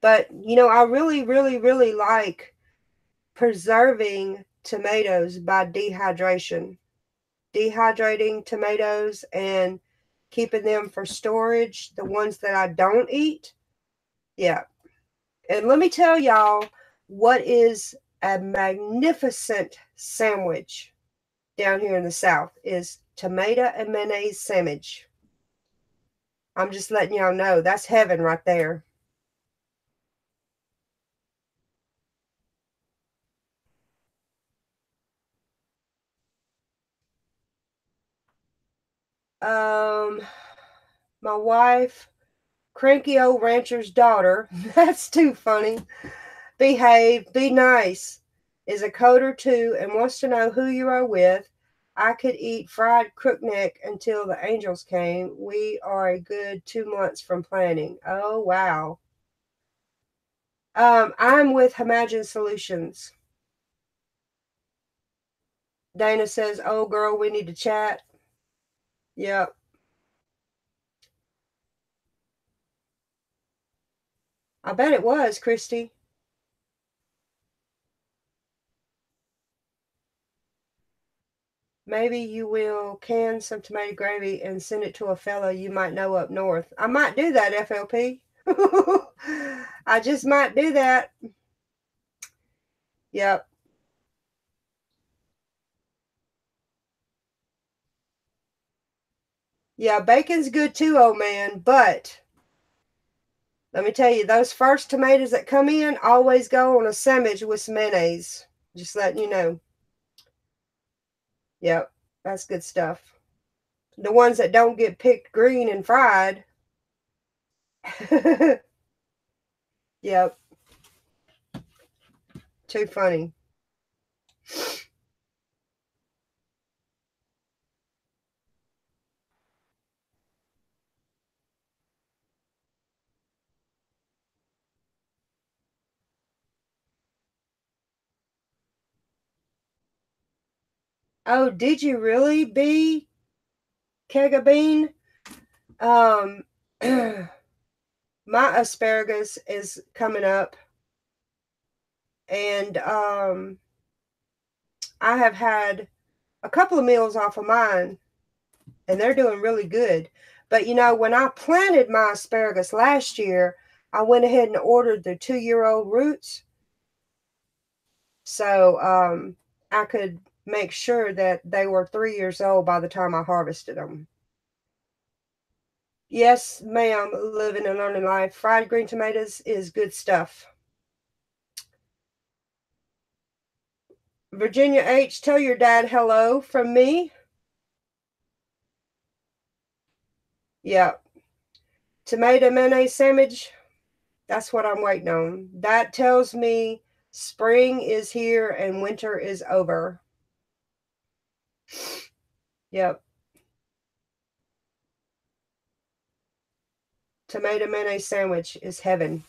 But you know, I really, really, really like preserving tomatoes by dehydration. Dehydrating tomatoes and keeping them for storage, the ones that I don't eat. Yeah. And let me tell y'all what is a magnificent sandwich down here in the South is tomato and mayonnaise sandwich. I'm just letting y'all know that's heaven right there. Um, my wife, cranky old rancher's daughter, that's too funny. Behave, be nice, is a code or two and wants to know who you are with. I could eat fried crookneck until the angels came. We are a good 2 months from planning. Oh, wow. I'm with Imagine Solutions. Dana says, oh, girl, we need to chat. Yep. I bet it was, Christy. Maybe you will can some tomato gravy and send it to a fellow you might know up north. I might do that, FLP. I just might do that. Yep. Yeah, bacon's good too, old man. But let me tell you, those first tomatoes that come in always go on a sandwich with some mayonnaise. Just letting you know. Yep, that's good stuff. The ones that don't get picked green and fried. Yep, too funny. Oh, did you really, be Keg of Bean? Um, my asparagus is coming up, and I have had a couple of meals off of mine, and they're doing really good. But you know, when I planted my asparagus last year, I went ahead and ordered the 2-year-old roots, so I could make sure that they were 3 years old by the time I harvested them. Yes, ma'am, living and learning life. Fried green tomatoes is good stuff. Virginia H., tell your dad hello from me. Yeah. Tomato mayonnaise sandwich, that's what I'm waiting on. That tells me spring is here and winter is over. Yep. Tomato mayonnaise sandwich is heaven.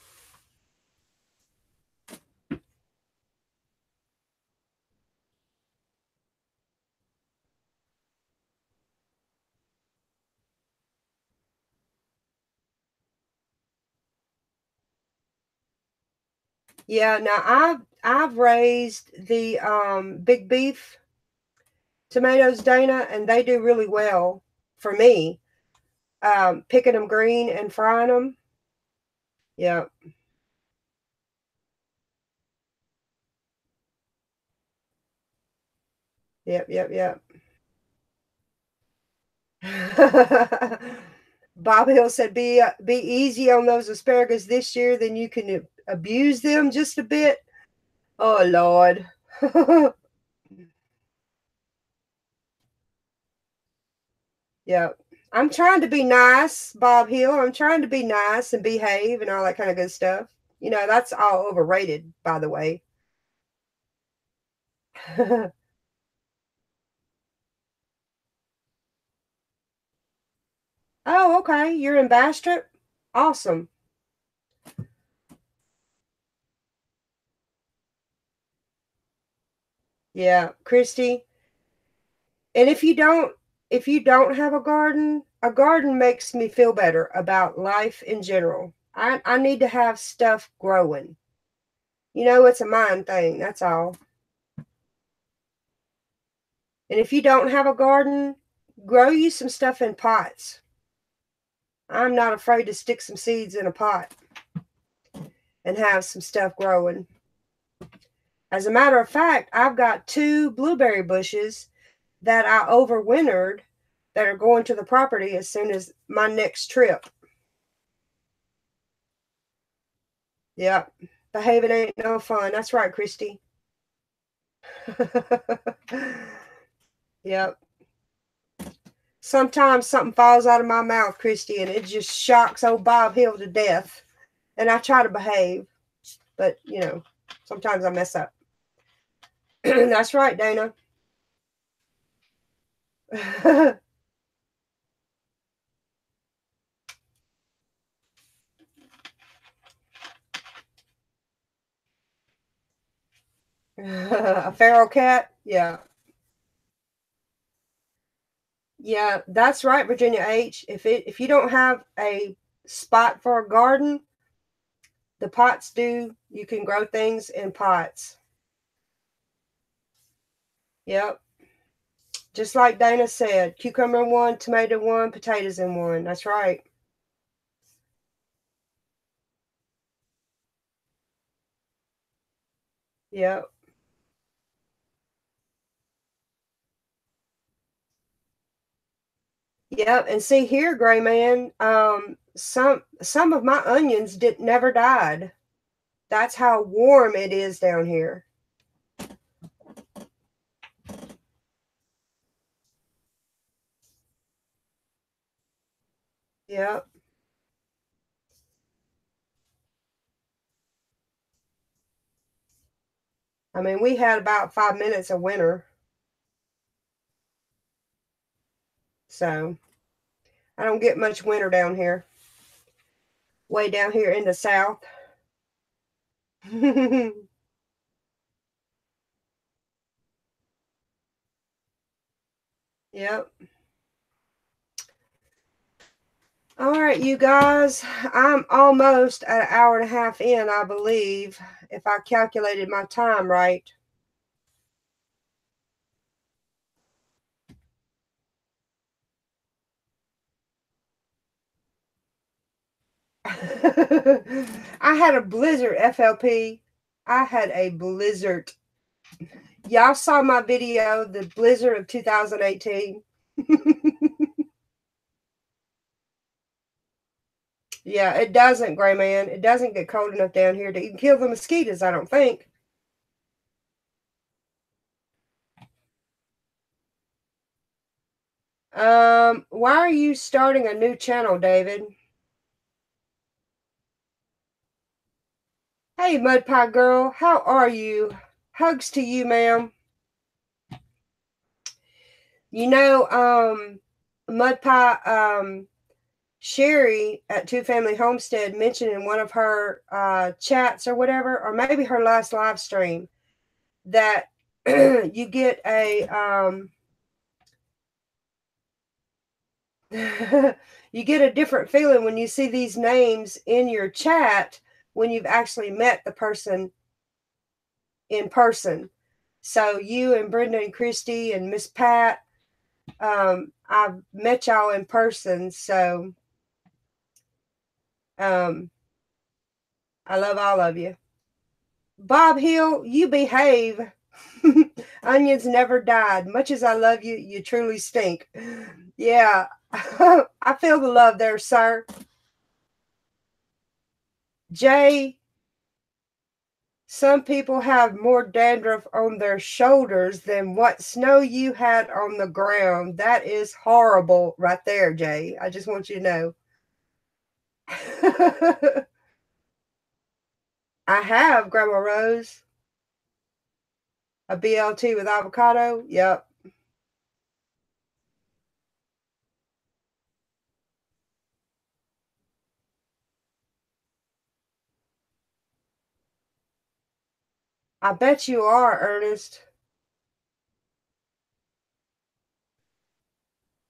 Yeah, now I've raised the big beef tomatoes, Dana, and they do really well for me. Picking them green and frying them. Yep. Yep, yep, yep. Bob Hill said, "Be easy on those asparagus this year, then you can abuse them just a bit." Oh Lord. Yeah. I'm trying to be nice, Bob Hill. I'm trying to be nice and behave and all that kind of good stuff. You know, that's all overrated, by the way. Oh, okay. You're in Bastrop? Awesome. Yeah, Christy. And if you don't have a garden makes me feel better about life in general. I need to have stuff growing. You know, it's a mind thing, that's all. And if you don't have a garden, grow you some stuff in pots. I'm not afraid to stick some seeds in a pot and have some stuff growing. As a matter of fact, I've got 2 blueberry bushes that I overwintered that are going to the property as soon as my next trip. Yep. Behaving ain't no fun. That's right, Christy. Yep. Sometimes something falls out of my mouth, Christy, and it just shocks old Bob Hill to death. And I try to behave, but you know, sometimes I mess up. That's right, Dana. A feral cat? Yeah. Yeah, that's right, Virginia H. If you don't have a spot for a garden, the pots do. You can grow things in pots. Yep. Just like Dana said, cucumber in one, tomato in one, potatoes in one. That's right. Yep. Yep. And see here, Gray Man, some of my onions did never died. That's how warm it is down here. Yep. I mean, we had about 5 minutes of winter. So I don't get much winter down here. Way down here in the south. Yep. All right, you guys. I'm almost at an hour and a half in, I believe, if I calculated my time right. I had a blizzard, FLP. I had a blizzard. Y'all saw my video, the blizzard of 2018. Yeah, it doesn't, Gray Man. It doesn't get cold enough down here to even kill the mosquitoes, I don't think. Why are you starting a new channel, David? Hey, Mud Pie Girl, how are you? Hugs to you, ma'am. You know, Mud Pie, Sherry at Two Family Homestead mentioned in one of her chats or whatever, or maybe her last live stream, that you get a you get a different feeling when you see these names in your chat when you've actually met the person in person. So you and Brenda and Christy and Miss Pat, I've met y'all in person. So I love all of you. Bob Hill, you behave. Onions never died. Much as I love you, you truly stink. Yeah, I feel the love there, sir. Jay, some people have more dandruff on their shoulders than what snow you had on the ground. That is horrible right there, Jay. I just want you to know. I have, Grandma Rose. A BLT with avocado? Yep. I bet you are, Ernest.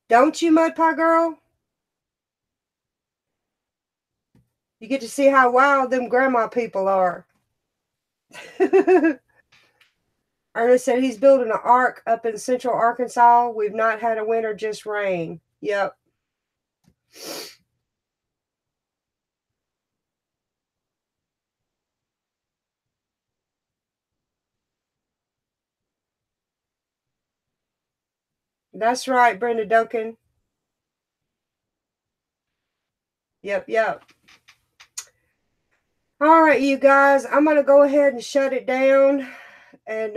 Don't you, Mud Pie Girl? You get to see how wild them grandma people are. Ernest said he's building an ark up in central Arkansas. We've not had a winter, just rain. Yep. That's right, Brenda Duncan. Yep, yep. All right, you guys, I'm going to go ahead and shut it down. And,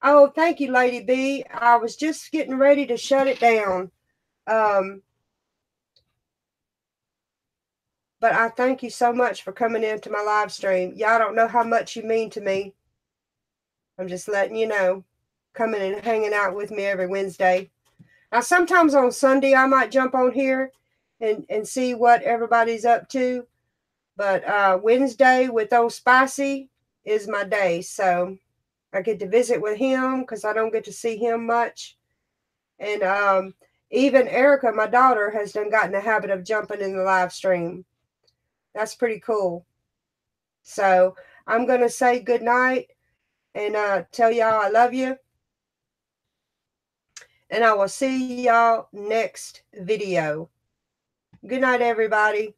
oh, thank you, Lady B. I was just getting ready to shut it down. But I thank you so much for coming into my live stream. Y'all don't know how much you mean to me. I'm just letting you know. Coming and hanging out with me every Wednesday. Now, sometimes on Sunday, I might jump on here and see what everybody's up to. But Wednesday with old Spicy is my day. So I get to visit with him because I don't get to see him much. And even Erica, my daughter, has done gotten the habit of jumping in the live stream. That's pretty cool. So I'm going to say good night and tell y'all I love you. And I will see y'all next video. Good night, everybody.